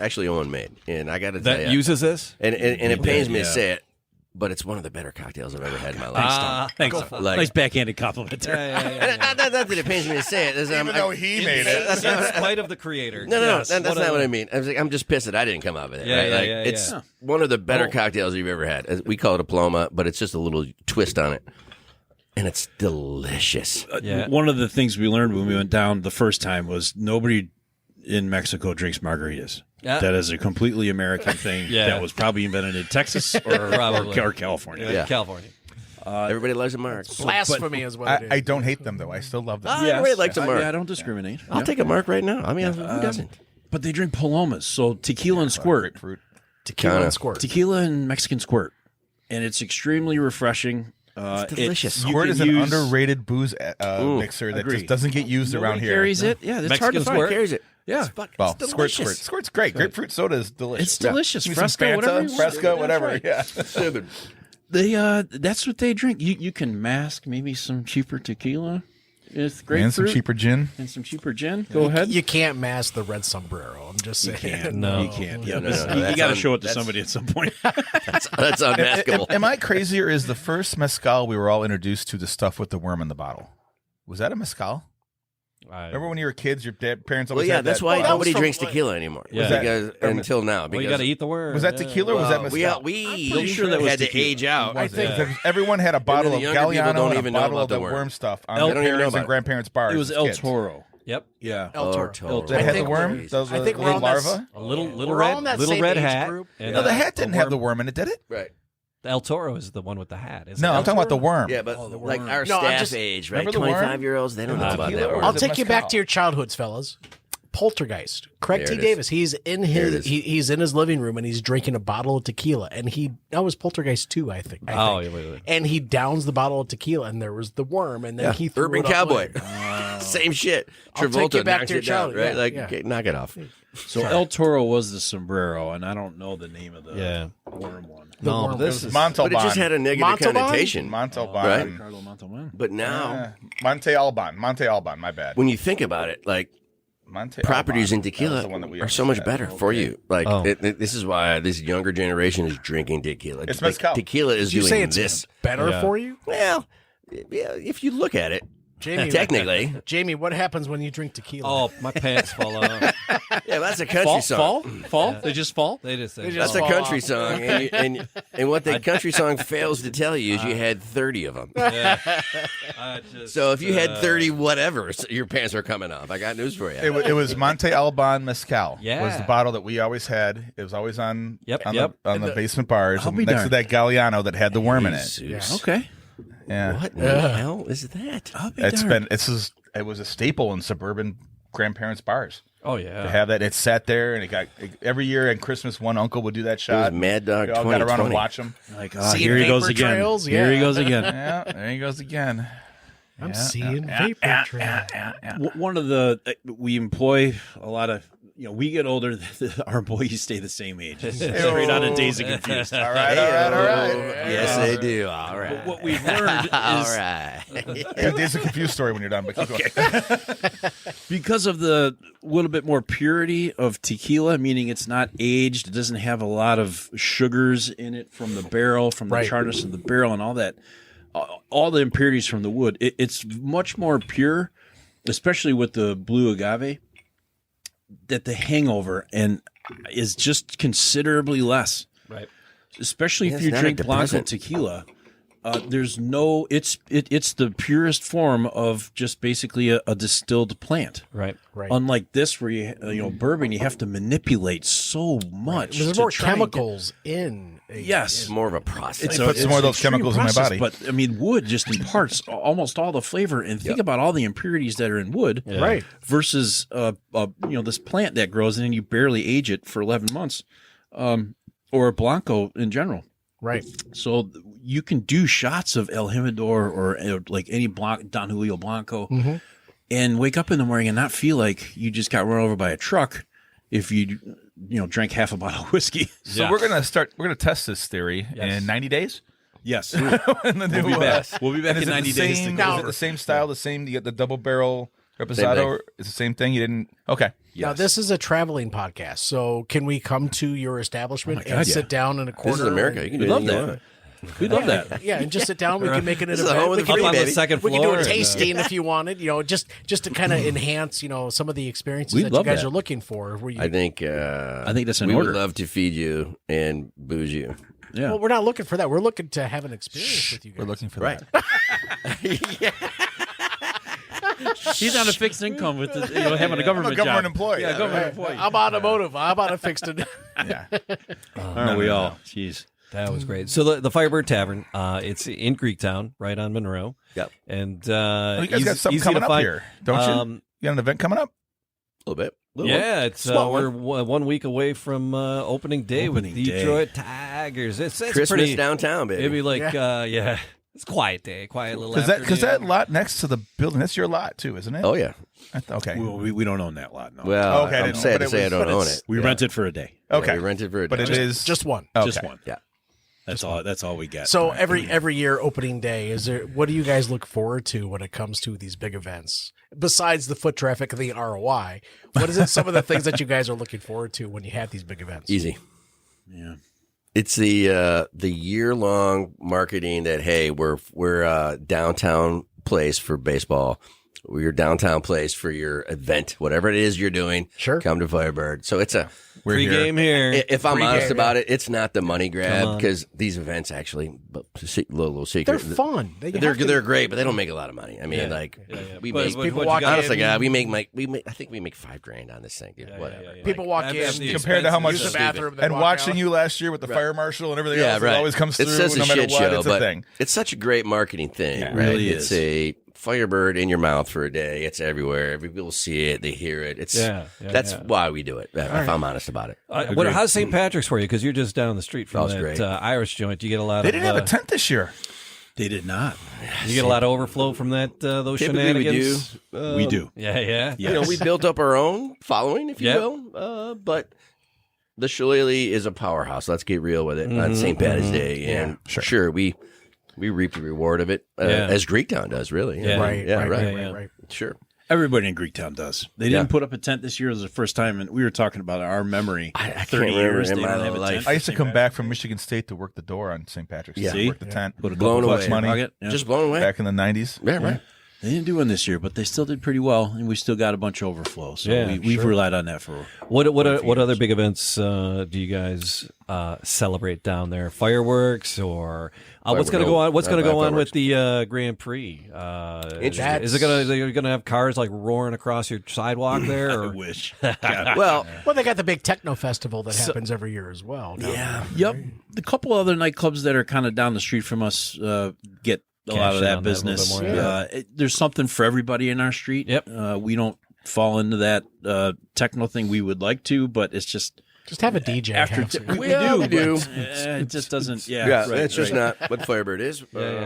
Speaker 5: actually Owen made, and I got to tell
Speaker 2: That
Speaker 5: you,
Speaker 2: uses this.
Speaker 5: and it pains me to say it, but it's one of the better cocktails I've ever had in my life.
Speaker 6: Thanks.
Speaker 5: Like-
Speaker 6: Nice backhanded compliment there.
Speaker 5: Not that it pains me to say it.
Speaker 4: Even though he made it.
Speaker 2: In spite of the creator.
Speaker 5: No,
Speaker 2: Yes.
Speaker 5: that's not what I mean. I'm just pissed that I didn't come out with it.
Speaker 2: Yeah,
Speaker 5: right?
Speaker 2: yeah,
Speaker 5: Like,
Speaker 2: yeah,
Speaker 5: it's
Speaker 2: yeah.
Speaker 5: one of the better cocktails you've ever had. We call it a Paloma, but it's just a little twist on it, and it's delicious.
Speaker 2: Yeah.
Speaker 6: One of the things we learned when we went down the first time was nobody in Mexico drinks margaritas.
Speaker 2: Yeah.
Speaker 6: That is a completely American thing
Speaker 2: Yeah.
Speaker 6: that was probably invented in Texas or California.
Speaker 2: Yeah. California.
Speaker 5: Everybody loves a mark.
Speaker 3: Blasphemy is what it is.
Speaker 4: I don't hate them though. I still love them.
Speaker 5: Everybody likes a mark.
Speaker 6: Yeah, I don't discriminate.
Speaker 5: I'll take a mark right now. I mean, who doesn't?
Speaker 6: But they drink palomas, so tequila and squirt.
Speaker 4: Grapefruit.
Speaker 3: Tequila
Speaker 5: Kinda.
Speaker 3: and squirt.
Speaker 6: Tequila and Mexican squirt. And it's extremely refreshing.
Speaker 5: It's delicious.
Speaker 6: you
Speaker 4: Squirt
Speaker 6: can
Speaker 4: is an
Speaker 6: use-
Speaker 4: underrated booze mixer that
Speaker 6: agreed.
Speaker 4: just doesn't get used around
Speaker 6: Nobody
Speaker 4: here.
Speaker 6: carries it. Yeah, it's hard to
Speaker 2: Mexican
Speaker 6: find.
Speaker 2: squirt?
Speaker 5: Carries it.
Speaker 6: Yeah.
Speaker 4: Well,
Speaker 5: It's
Speaker 4: squirt.
Speaker 5: delicious.
Speaker 4: Squirt's great. Grapefruit soda is delicious.
Speaker 6: It's delicious.
Speaker 4: Give me some
Speaker 6: Fresca, whatever you
Speaker 4: Fanta,
Speaker 6: want.
Speaker 4: Fresca,
Speaker 6: That's
Speaker 4: whatever.
Speaker 6: right.
Speaker 4: Yeah.
Speaker 5: Stupid.
Speaker 6: They that's what they drink. You can mask maybe some cheaper tequila with grapefruit
Speaker 4: And some cheaper gin.
Speaker 6: and some cheaper gin. Go ahead.
Speaker 3: You can't mask the red sombrero. I'm just saying.
Speaker 6: You can't. Yeah,
Speaker 5: No,
Speaker 6: you
Speaker 5: that's
Speaker 6: got to show it to somebody at some point.
Speaker 5: That's unmaskable.
Speaker 4: Am I crazy or is the first mezcal we were all introduced to the stuff with the worm in the bottle? Was that a mezcal? Remember when you were kids, your parents
Speaker 5: Well,
Speaker 4: always
Speaker 5: yeah,
Speaker 4: had
Speaker 5: that's
Speaker 4: that?
Speaker 5: why
Speaker 3: that
Speaker 5: nobody
Speaker 3: was from-
Speaker 5: drinks tequila anymore.
Speaker 2: Yeah.
Speaker 5: Because, until now.
Speaker 2: Well,
Speaker 5: Because
Speaker 2: you got to eat the worm.
Speaker 4: Was that tequila or was that mezcal?
Speaker 5: we
Speaker 6: pretty sure that was
Speaker 5: had to
Speaker 6: tequila.
Speaker 5: age out.
Speaker 3: I think
Speaker 4: Because everyone had a bottle of
Speaker 5: the younger people
Speaker 4: Galliano
Speaker 5: don't
Speaker 4: and
Speaker 5: even
Speaker 4: a
Speaker 5: know
Speaker 4: bottle
Speaker 5: about
Speaker 4: of
Speaker 5: the
Speaker 4: the
Speaker 5: worm.
Speaker 4: worm stuff on
Speaker 6: They
Speaker 4: their
Speaker 5: don't even know
Speaker 4: parents
Speaker 5: about
Speaker 4: and
Speaker 5: it.
Speaker 4: grandparents' bars.
Speaker 6: It was
Speaker 4: as
Speaker 6: El
Speaker 4: kids.
Speaker 6: Toro.
Speaker 2: Yep.
Speaker 6: Yeah.
Speaker 3: El Toro.
Speaker 5: Toro.
Speaker 4: That
Speaker 3: I
Speaker 4: had the
Speaker 3: think
Speaker 4: worm?
Speaker 3: we're-
Speaker 4: Those
Speaker 3: I think we're
Speaker 4: little
Speaker 3: on this-
Speaker 4: larva?
Speaker 2: A little
Speaker 3: We're all in
Speaker 2: red,
Speaker 3: that
Speaker 2: little
Speaker 3: same
Speaker 2: red
Speaker 3: age
Speaker 2: hat.
Speaker 3: group.
Speaker 2: And,
Speaker 4: No, the hat
Speaker 2: a
Speaker 4: didn't have the
Speaker 2: worm.
Speaker 4: worm in it, did it?
Speaker 5: Right.
Speaker 2: El Toro is the one with the hat. Isn't
Speaker 4: No,
Speaker 2: it?
Speaker 4: I'm talking about the worm.
Speaker 5: Yeah, but like our
Speaker 3: No, I'm
Speaker 5: staff
Speaker 3: just-
Speaker 5: age, right?
Speaker 4: Remember the worm?
Speaker 5: 25-year-olds, they don't know about
Speaker 4: tequila
Speaker 5: that
Speaker 4: or
Speaker 5: worm.
Speaker 3: I'll
Speaker 4: was it
Speaker 3: take you back
Speaker 4: mezcal?
Speaker 3: to your childhoods, fellas. Poltergeist. Craig
Speaker 5: There
Speaker 3: T.
Speaker 5: it is.
Speaker 3: Davis. He's in
Speaker 5: There it
Speaker 3: his
Speaker 5: is.
Speaker 3: he's in his living room and he's drinking a bottle of tequila. And that was Poltergeist 2, I think.
Speaker 2: Oh, yeah, wait.
Speaker 3: And he downs the bottle of tequila and there was the worm and then he threw
Speaker 5: Urban
Speaker 3: it up
Speaker 5: Cowboy.
Speaker 3: later.
Speaker 5: Same shit.
Speaker 3: I'll take
Speaker 5: Travolta
Speaker 3: you back
Speaker 5: knocks
Speaker 3: to your
Speaker 5: it down,
Speaker 3: childhood,
Speaker 5: right?
Speaker 3: yeah,
Speaker 5: Like,
Speaker 3: yeah.
Speaker 5: okay, knock it off.
Speaker 6: So El Toro was the sombrero, and I don't know the name of the
Speaker 2: Yeah.
Speaker 6: worm one.
Speaker 2: No,
Speaker 3: worm
Speaker 2: but this is
Speaker 4: Montalban.
Speaker 5: But it just had a negative
Speaker 3: Montalban?
Speaker 5: connotation.
Speaker 4: Montalban.
Speaker 5: Right?
Speaker 6: Carlo Montalban.
Speaker 5: But now,
Speaker 4: Monte Alban. My bad.
Speaker 5: when you think about it, like
Speaker 4: Monte
Speaker 5: properties
Speaker 4: Alban.
Speaker 5: in tequila
Speaker 4: That was the one that we
Speaker 5: are so much
Speaker 4: had.
Speaker 5: better for you. Like
Speaker 2: Oh.
Speaker 5: this is why this younger generation is drinking tequila.
Speaker 4: It's
Speaker 5: Like,
Speaker 4: mezcal.
Speaker 5: tequila is
Speaker 3: Did you say
Speaker 5: doing
Speaker 3: it's
Speaker 5: this.
Speaker 3: better
Speaker 2: Yeah.
Speaker 3: for you?
Speaker 5: Well, yeah, if you look at it,
Speaker 3: Jamie,
Speaker 5: technically,
Speaker 3: Jamie, what happens when you drink tequila?
Speaker 2: Oh, my pants fall off.
Speaker 5: yeah, that's a country song.
Speaker 6: Fall? They just fall?
Speaker 2: They just say,
Speaker 5: That's a
Speaker 3: fall
Speaker 5: country
Speaker 3: off.
Speaker 5: song, and what the country song fails to tell you is you had 30 of them. So if you had 30 whatever, your pants are coming off. I got news for you.
Speaker 4: It was Monte Alban Mezcal.
Speaker 2: Yeah.
Speaker 4: Was the bottle that we always had. It was always on
Speaker 2: Yep,
Speaker 4: on,
Speaker 2: yep.
Speaker 4: The, on the basement bars
Speaker 6: I'll be
Speaker 4: next to
Speaker 6: darned.
Speaker 4: that Galliano that had the worm in it.
Speaker 5: Jesus.
Speaker 6: Okay.
Speaker 4: Yeah.
Speaker 5: What in the hell is that?
Speaker 6: I'll be
Speaker 4: It's
Speaker 6: darned.
Speaker 4: been it was a staple in suburban grandparents' bars.
Speaker 2: Oh,
Speaker 4: To
Speaker 2: yeah.
Speaker 4: have that, it sat there, and it got every year at Christmas. One uncle would do that shot.
Speaker 5: Mad Dog
Speaker 4: We all got around and
Speaker 5: 2020.
Speaker 4: watch them.
Speaker 6: Like,
Speaker 3: Seeing
Speaker 6: here he goes
Speaker 3: vapor
Speaker 6: again.
Speaker 3: trails?
Speaker 6: Here he
Speaker 3: Yeah.
Speaker 6: goes again.
Speaker 4: Yeah, there he goes again.
Speaker 3: I'm seeing vapor trail.
Speaker 6: One of the we employ a lot of we get older. Our boys stay the same age. Straight out of Days of Confused.
Speaker 4: All right.
Speaker 5: Yes, they do. All right.
Speaker 6: What we've learned is
Speaker 5: All right.
Speaker 4: Yeah, there's a confused story when you're done, but keep going.
Speaker 6: because of the little bit more purity of tequila, meaning it's not aged, it doesn't have a lot of sugars in it from the barrel, from the
Speaker 3: Right.
Speaker 6: charness of the barrel, and all that. All the impurities from the wood. It's much more pure, especially with the blue agave. That the hangover is just considerably less.
Speaker 2: Right.
Speaker 6: Especially
Speaker 5: Yeah,
Speaker 6: if
Speaker 5: it's
Speaker 6: you
Speaker 5: not a
Speaker 6: drink Blanco
Speaker 5: depressant.
Speaker 6: tequila. There's no. It's the purest form of just basically a distilled plant.
Speaker 2: Right.
Speaker 3: Right.
Speaker 6: Unlike this, where you bourbon, you have to manipulate so much.
Speaker 3: There's
Speaker 6: to
Speaker 3: more
Speaker 6: try and get-
Speaker 3: chemicals in.
Speaker 6: Yes.
Speaker 5: It's more of a process.
Speaker 4: put some more of those
Speaker 6: extreme
Speaker 4: chemicals in my
Speaker 6: process,
Speaker 4: body.
Speaker 6: But I mean, wood just imparts almost all the flavor. And think about all the impurities that are in wood,
Speaker 3: Right.
Speaker 6: versus this plant that grows and then you barely age it for 11 months, or a Blanco in general.
Speaker 3: Right.
Speaker 6: So you can do shots of El Jimador or like any Don Julio Blanco, and wake up in the morning and not feel like you just got run over by a truck if you drank half a bottle of whiskey.
Speaker 4: So we're gonna test this theory in 90 days.
Speaker 6: Yes,
Speaker 4: We'll
Speaker 6: we'll be back. We'll be back
Speaker 4: And
Speaker 6: in 90 days.
Speaker 4: Same,
Speaker 6: to
Speaker 4: is it the same style? The same? You get the double barrel reposado. It's the same thing. You didn't. Okay.
Speaker 3: Now, this is a traveling podcast, so can we come to your establishment
Speaker 6: God,
Speaker 3: and
Speaker 6: yeah.
Speaker 3: sit down in a corner?
Speaker 5: This is America. You can do
Speaker 6: Love
Speaker 5: anything you
Speaker 6: that.
Speaker 5: want.
Speaker 6: We love that.
Speaker 3: Yeah, and just sit down. We can make it an
Speaker 5: This is the home
Speaker 3: event.
Speaker 5: of the
Speaker 3: We
Speaker 2: Up
Speaker 3: can
Speaker 2: on
Speaker 3: do
Speaker 2: the
Speaker 5: baby.
Speaker 2: second
Speaker 3: We
Speaker 2: floor.
Speaker 3: can do a
Speaker 2: and,
Speaker 3: tasting if you wanted, just to kind of enhance, some of the experiences
Speaker 6: We'd
Speaker 3: that you
Speaker 6: love
Speaker 3: guys
Speaker 6: that.
Speaker 3: are looking for. Where you,
Speaker 5: I think
Speaker 6: that's an
Speaker 5: we
Speaker 6: order.
Speaker 5: would love to feed you and booze you.
Speaker 6: Yeah.
Speaker 3: well, we're not looking for that. We're looking to have an experience with you guys.
Speaker 4: We're looking for
Speaker 5: Right.
Speaker 4: that.
Speaker 6: He's on a fixed income with having a government
Speaker 4: I'm a government
Speaker 6: job.
Speaker 4: employee.
Speaker 6: Yeah, government employee.
Speaker 3: I'm automotive. I'm on a fixed.
Speaker 4: Yeah.
Speaker 6: Aren't we all? Jeez.
Speaker 2: That was great. So the Firebird Tavern, it's in Greektown, right on Monroe.
Speaker 5: Yep.
Speaker 2: And
Speaker 4: Well, you guys
Speaker 2: easy-
Speaker 4: got something
Speaker 2: easy
Speaker 4: coming
Speaker 2: to
Speaker 4: up
Speaker 2: find.
Speaker 4: here, don't you? You got an event coming up?
Speaker 5: A little bit.
Speaker 2: Yeah, it's
Speaker 5: Small
Speaker 2: we're
Speaker 5: one.
Speaker 2: 1 week away from opening day with
Speaker 6: Opening day.
Speaker 2: Detroit Tigers. It's
Speaker 5: Christmas
Speaker 2: pretty
Speaker 5: downtown, baby.
Speaker 2: Maybe like yeah, it's a quiet day, quiet little.
Speaker 4: Because that
Speaker 2: afternoon.
Speaker 4: lot next to the building, that's your lot too, isn't it?
Speaker 5: Oh yeah.
Speaker 4: Okay.
Speaker 6: We don't own that lot. No.
Speaker 5: Well,
Speaker 4: Okay, I
Speaker 5: I'm
Speaker 4: didn't know,
Speaker 5: sad
Speaker 4: but
Speaker 5: to
Speaker 4: it
Speaker 5: say I
Speaker 4: was-
Speaker 5: don't
Speaker 4: but
Speaker 5: own
Speaker 4: it's-
Speaker 5: it.
Speaker 6: we rent it for a day.
Speaker 5: Yeah,
Speaker 4: Okay.
Speaker 5: we rented for a
Speaker 4: But
Speaker 5: day.
Speaker 4: it is
Speaker 3: Just one.
Speaker 6: Just
Speaker 4: Okay.
Speaker 6: one.
Speaker 5: Yeah.
Speaker 6: That's all. That's all we get.
Speaker 3: So every year opening day, what do you guys look forward to when it comes to these big events? Besides the foot traffic and the ROI, what is it? Some of the things that you guys are looking forward to when you have these big events?
Speaker 5: Easy.
Speaker 6: Yeah.
Speaker 5: It's the year long marketing that hey, we're a downtown place for baseball. We're your downtown place for your event, whatever it is you're doing.
Speaker 3: Sure.
Speaker 5: Come to Firebird. So it's a
Speaker 2: Pre-game here.
Speaker 5: If I'm
Speaker 3: Pre-game,
Speaker 5: honest about
Speaker 3: yeah.
Speaker 5: it, it's not the money
Speaker 2: Come
Speaker 5: grab
Speaker 2: on.
Speaker 5: because these events actually, but little secret,
Speaker 3: They're fun.
Speaker 5: They're great, but they don't make a lot of money. I mean, we
Speaker 2: But
Speaker 5: make
Speaker 2: what
Speaker 3: people
Speaker 2: you
Speaker 3: walk
Speaker 2: got-
Speaker 5: honestly, God, we make I think we make $5,000 on this thing. Dude. Whatever.
Speaker 3: People walk
Speaker 2: I've
Speaker 3: in,
Speaker 2: got the
Speaker 4: compared to how much
Speaker 3: use the bathroom, then
Speaker 4: and
Speaker 3: walk
Speaker 4: watching
Speaker 3: out.
Speaker 4: you last year with the fire marshal and everything
Speaker 5: Yeah,
Speaker 4: else,
Speaker 5: right.
Speaker 4: it always comes through
Speaker 5: It says
Speaker 4: no
Speaker 5: a
Speaker 4: matter
Speaker 5: shit
Speaker 4: what.
Speaker 5: show,
Speaker 4: It's a
Speaker 5: but
Speaker 4: thing.
Speaker 5: it's such a great marketing thing.
Speaker 6: Yeah, it
Speaker 5: right?
Speaker 6: really
Speaker 5: It's
Speaker 6: is.
Speaker 5: a Firebird in your mouth for a day. It's everywhere. People see it. They hear it. It's that's why we do it. If I'm honest about it.
Speaker 2: How's St. Patrick's for you? Because you're just down the street from
Speaker 5: it's
Speaker 2: that
Speaker 5: great.
Speaker 2: Irish joint. You get a lot
Speaker 4: They
Speaker 2: of.
Speaker 4: didn't have a tent this year.
Speaker 6: They did not.
Speaker 2: You get a lot of overflow from that. Those
Speaker 5: Typically we
Speaker 2: shenanigans.
Speaker 6: We do.
Speaker 2: Yeah, yeah.
Speaker 6: Yeah.
Speaker 5: You know, we built up our own following, if you
Speaker 2: Yep.
Speaker 5: will. But the Shillelagh is a powerhouse. Let's get real with it on St. Patty's Day, and sure, we reap the reward of it as Greektown does. Really,
Speaker 2: Yeah.
Speaker 3: Right.
Speaker 5: Sure.
Speaker 6: Everybody in Greektown does. They didn't put up a tent this year. It was the first time, and we were talking about our memory.
Speaker 5: I can't
Speaker 6: 30
Speaker 5: remember
Speaker 6: years,
Speaker 5: in
Speaker 6: they
Speaker 5: my
Speaker 6: don't have a
Speaker 5: life.
Speaker 6: tent.
Speaker 4: I used to come back from Michigan State to work the door on St. Patrick's
Speaker 5: Yeah.
Speaker 4: Day.
Speaker 6: See?
Speaker 4: Work the tent.
Speaker 6: Put a
Speaker 5: Blown
Speaker 6: couple
Speaker 5: away.
Speaker 6: bucks money.
Speaker 4: Money.
Speaker 6: Yeah.
Speaker 5: Just blown away.
Speaker 4: Back in the 90s.
Speaker 5: Yeah, right.
Speaker 6: They didn't do one this year, but they still did pretty well, and we still got a bunch of overflow. So
Speaker 2: Yeah,
Speaker 6: we've relied on that for.
Speaker 2: What other big events do you guys celebrate down there? Fireworks or what's going to go on? What's going to go on with the Grand Prix? Is it going to you're going to have cars like roaring across your sidewalk there?
Speaker 6: I
Speaker 2: Or?
Speaker 6: wish.
Speaker 5: Well,
Speaker 3: Well, they got the big techno festival that happens every year as well.
Speaker 5: yeah.
Speaker 6: Yep. The couple other nightclubs that are kind of down the street from us get a lot of
Speaker 2: in
Speaker 6: that
Speaker 2: on that a little
Speaker 6: business.
Speaker 2: bit more,
Speaker 6: There's something for everybody in our street.
Speaker 2: Yep.
Speaker 6: We don't fall into that techno thing we would like to, but it's just
Speaker 3: Just have a DJ.
Speaker 6: after
Speaker 3: have some-
Speaker 6: we
Speaker 5: Yeah, we
Speaker 6: do.
Speaker 5: do.
Speaker 6: but, it just doesn't. Yeah.
Speaker 5: Yeah,
Speaker 6: right,
Speaker 5: it's just
Speaker 6: right.
Speaker 5: not what Firebird is.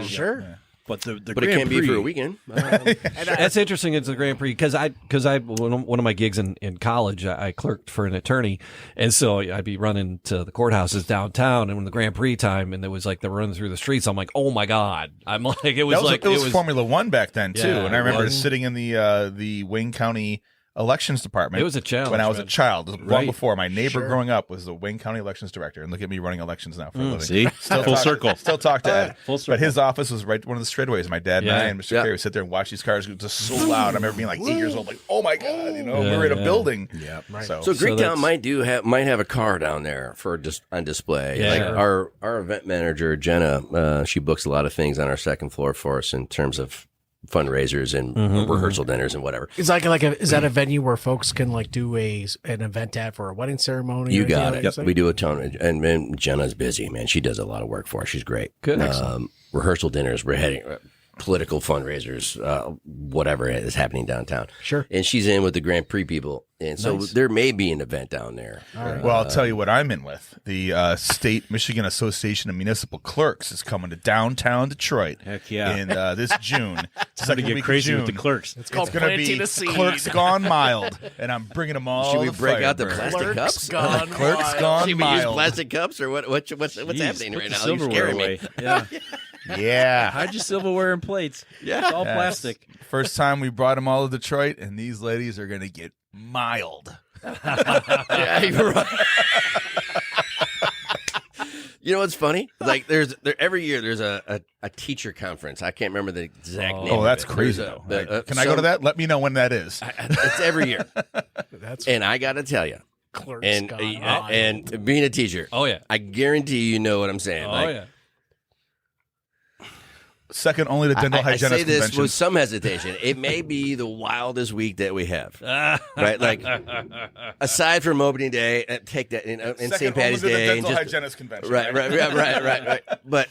Speaker 3: Sure.
Speaker 6: But the
Speaker 5: But it
Speaker 6: Grand
Speaker 5: can be
Speaker 6: Prix,
Speaker 5: for a weekend.
Speaker 2: That's interesting. It's the Grand Prix because one of my gigs in college, I clerked for an attorney, and so I'd be running to the courthouses downtown, and when the Grand Prix time, and there was like the run through the streets, I'm like, oh my god! I'm like, it was
Speaker 4: It was Formula One back then too,
Speaker 2: Yeah,
Speaker 4: and I remember
Speaker 2: it was.
Speaker 4: sitting in the Wayne County elections department.
Speaker 2: It was a challenge
Speaker 4: when I was
Speaker 2: man.
Speaker 4: a child. Long
Speaker 2: Right.
Speaker 4: before my neighbor growing up was the Wayne County elections director, and look at me running elections now for a living.
Speaker 6: See?
Speaker 4: Still
Speaker 6: Full
Speaker 4: talk-
Speaker 6: circle.
Speaker 4: Still talk to Ed.
Speaker 6: Full circle.
Speaker 4: But his office was right one of the straightaways. My dad and I and Mr.
Speaker 5: Yeah.
Speaker 4: Carey would sit there and watch these cars go just so loud. I remember being like 8 years old, like, oh my god, we were in a building.
Speaker 6: Yeah.
Speaker 3: Right.
Speaker 4: So,
Speaker 5: So Greektown
Speaker 2: that's-
Speaker 5: might have a car down there for just on display.
Speaker 2: Yeah.
Speaker 5: Like our event manager Jenna, she books a lot of things on our second floor for us in terms of fundraisers and rehearsal dinners and whatever.
Speaker 3: Is is that a venue where folks can like do an event at for a wedding ceremony?
Speaker 5: You
Speaker 3: or anything
Speaker 5: got
Speaker 3: like
Speaker 5: it.
Speaker 3: that?
Speaker 5: We do a ton, and Jenna's busy, man. She does a lot of work for us. She's great.
Speaker 2: Good.
Speaker 5: Rehearsal dinners. We're heading political fundraisers, whatever is happening downtown.
Speaker 3: Sure.
Speaker 5: And she's in with the Grand Prix people, and so there may be an event down there.
Speaker 4: well, I'll tell you what I'm in with. The State Michigan Association of Municipal Clerks is coming to downtown Detroit.
Speaker 6: Heck yeah.
Speaker 4: In this June.
Speaker 6: Time to get crazy with the clerks.
Speaker 3: It's called
Speaker 4: It's going to
Speaker 3: planting
Speaker 4: be
Speaker 3: a seed.
Speaker 4: Clerks Gone Mild, and I'm bringing them all.
Speaker 5: Should we
Speaker 4: to
Speaker 5: break out the
Speaker 4: Firebird.
Speaker 5: plastic
Speaker 3: Clerks
Speaker 5: cups?
Speaker 3: gone
Speaker 4: Clerks
Speaker 3: wild.
Speaker 4: Gone
Speaker 5: Should we use
Speaker 4: Mild.
Speaker 5: plastic cups or what's
Speaker 6: Jeez,
Speaker 5: happening
Speaker 6: put
Speaker 5: right
Speaker 6: the
Speaker 5: now? You're
Speaker 6: silverware
Speaker 5: scaring me.
Speaker 6: away. Yeah.
Speaker 4: Yeah.
Speaker 6: Hide your silverware and plates.
Speaker 5: Yeah.
Speaker 6: It's all
Speaker 4: Yes.
Speaker 6: plastic.
Speaker 4: First time we brought them all to Detroit, and these ladies are going to get mild.
Speaker 5: Yeah, you're right. You know what's funny? Like every year there's a teacher conference. I can't remember the exact name.
Speaker 4: Oh, that's
Speaker 5: of it.
Speaker 4: crazy. Can I go to that? Let me know when that is.
Speaker 5: It's every year. And I got to tell you,
Speaker 3: Clerks
Speaker 5: and
Speaker 3: gone on.
Speaker 5: and being a teacher,
Speaker 2: Oh, yeah.
Speaker 5: I guarantee you know what I'm saying.
Speaker 2: Oh,
Speaker 5: Like,
Speaker 2: yeah.
Speaker 4: Second only to dental
Speaker 5: I
Speaker 4: hygienist
Speaker 5: say this
Speaker 4: convention.
Speaker 5: with some hesitation. It may be the wildest week that we have, right? Like, aside from opening day, take that in
Speaker 4: Second
Speaker 5: St. Patty's
Speaker 4: only to the
Speaker 5: Day, and
Speaker 4: dental
Speaker 5: just
Speaker 4: hygienist convention.
Speaker 5: right. But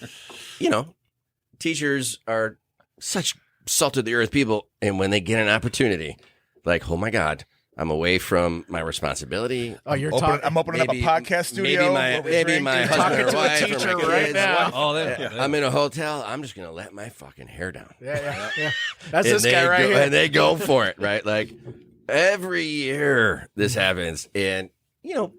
Speaker 5: teachers are such salt of the earth people, and when they get an opportunity, like, oh my God, I'm away from my responsibility.
Speaker 3: Oh, you're talking.
Speaker 4: I'm opening up a podcast studio.
Speaker 5: Maybe my husband
Speaker 3: talking
Speaker 5: or
Speaker 3: to a
Speaker 5: wife
Speaker 3: teacher
Speaker 5: or my
Speaker 3: right
Speaker 5: kids.
Speaker 3: now.
Speaker 2: Oh,
Speaker 5: I'm in a hotel. I'm just gonna let my fucking hair down.
Speaker 3: Yeah. That's
Speaker 5: And
Speaker 3: this guy right here.
Speaker 5: And they go for it, right? Like every year this happens, and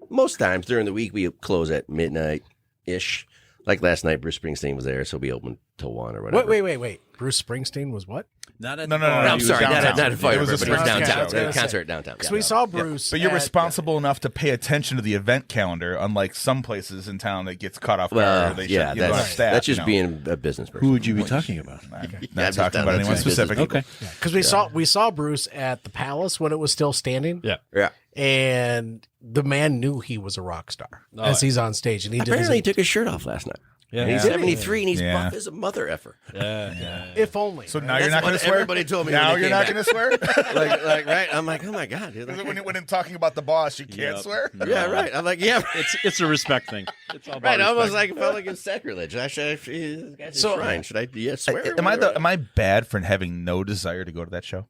Speaker 5: most times during the week we close at midnight ish. Like last night, Bruce Springsteen was there, so we opened till 1 or whatever.
Speaker 3: Wait. Bruce Springsteen was what?
Speaker 6: Not at
Speaker 4: No,
Speaker 6: the bar.
Speaker 4: no,
Speaker 5: I'm
Speaker 4: he was
Speaker 5: sorry, not
Speaker 4: downtown.
Speaker 5: at Firebird,
Speaker 4: It was a
Speaker 5: but he was
Speaker 4: Springsteen
Speaker 5: downtown.
Speaker 4: show.
Speaker 5: It was a concert downtown.
Speaker 3: Because we saw Bruce.
Speaker 4: But you're
Speaker 3: at-
Speaker 4: responsible enough to pay attention to the event calendar, unlike some places in town that gets caught off guard.
Speaker 5: Well,
Speaker 4: or they
Speaker 5: yeah,
Speaker 4: shut, you don't have staff,
Speaker 5: that's just
Speaker 4: you know.
Speaker 5: being a business person.
Speaker 6: Who would you be talking about?
Speaker 4: Not
Speaker 5: Yeah,
Speaker 4: talking about anyone
Speaker 5: that's
Speaker 4: specific.
Speaker 6: Okay.
Speaker 3: Because we saw Bruce at the Palace when it was still standing.
Speaker 2: Yeah.
Speaker 5: Yeah.
Speaker 3: And the man knew he was a rock star as he's on stage, and he
Speaker 5: Apparently, he
Speaker 3: did.
Speaker 5: took his shirt off last night.
Speaker 2: Yeah.
Speaker 5: And he's
Speaker 4: Yeah.
Speaker 5: 73 and he's
Speaker 4: Yeah.
Speaker 5: buff as a mother effer.
Speaker 2: Yeah.
Speaker 3: If only.
Speaker 4: So now
Speaker 5: That's
Speaker 4: you're not going
Speaker 5: what
Speaker 4: to swear?
Speaker 5: everybody told me when
Speaker 4: Now
Speaker 5: they
Speaker 4: you're
Speaker 5: came
Speaker 4: not
Speaker 5: back.
Speaker 4: going to swear?
Speaker 5: like, right? I'm like, oh my God, dude. Like,
Speaker 4: when I'm talking about the boss, you can't swear?
Speaker 5: yeah, right. I'm like, yeah, right.
Speaker 6: It's a respect thing. It's all about
Speaker 5: Right, almost
Speaker 6: respect.
Speaker 5: like it felt like it's sacrilege. I should this guy's
Speaker 3: So-
Speaker 5: shrine. Should I swear?
Speaker 4: Am I bad for having no desire to go to that show?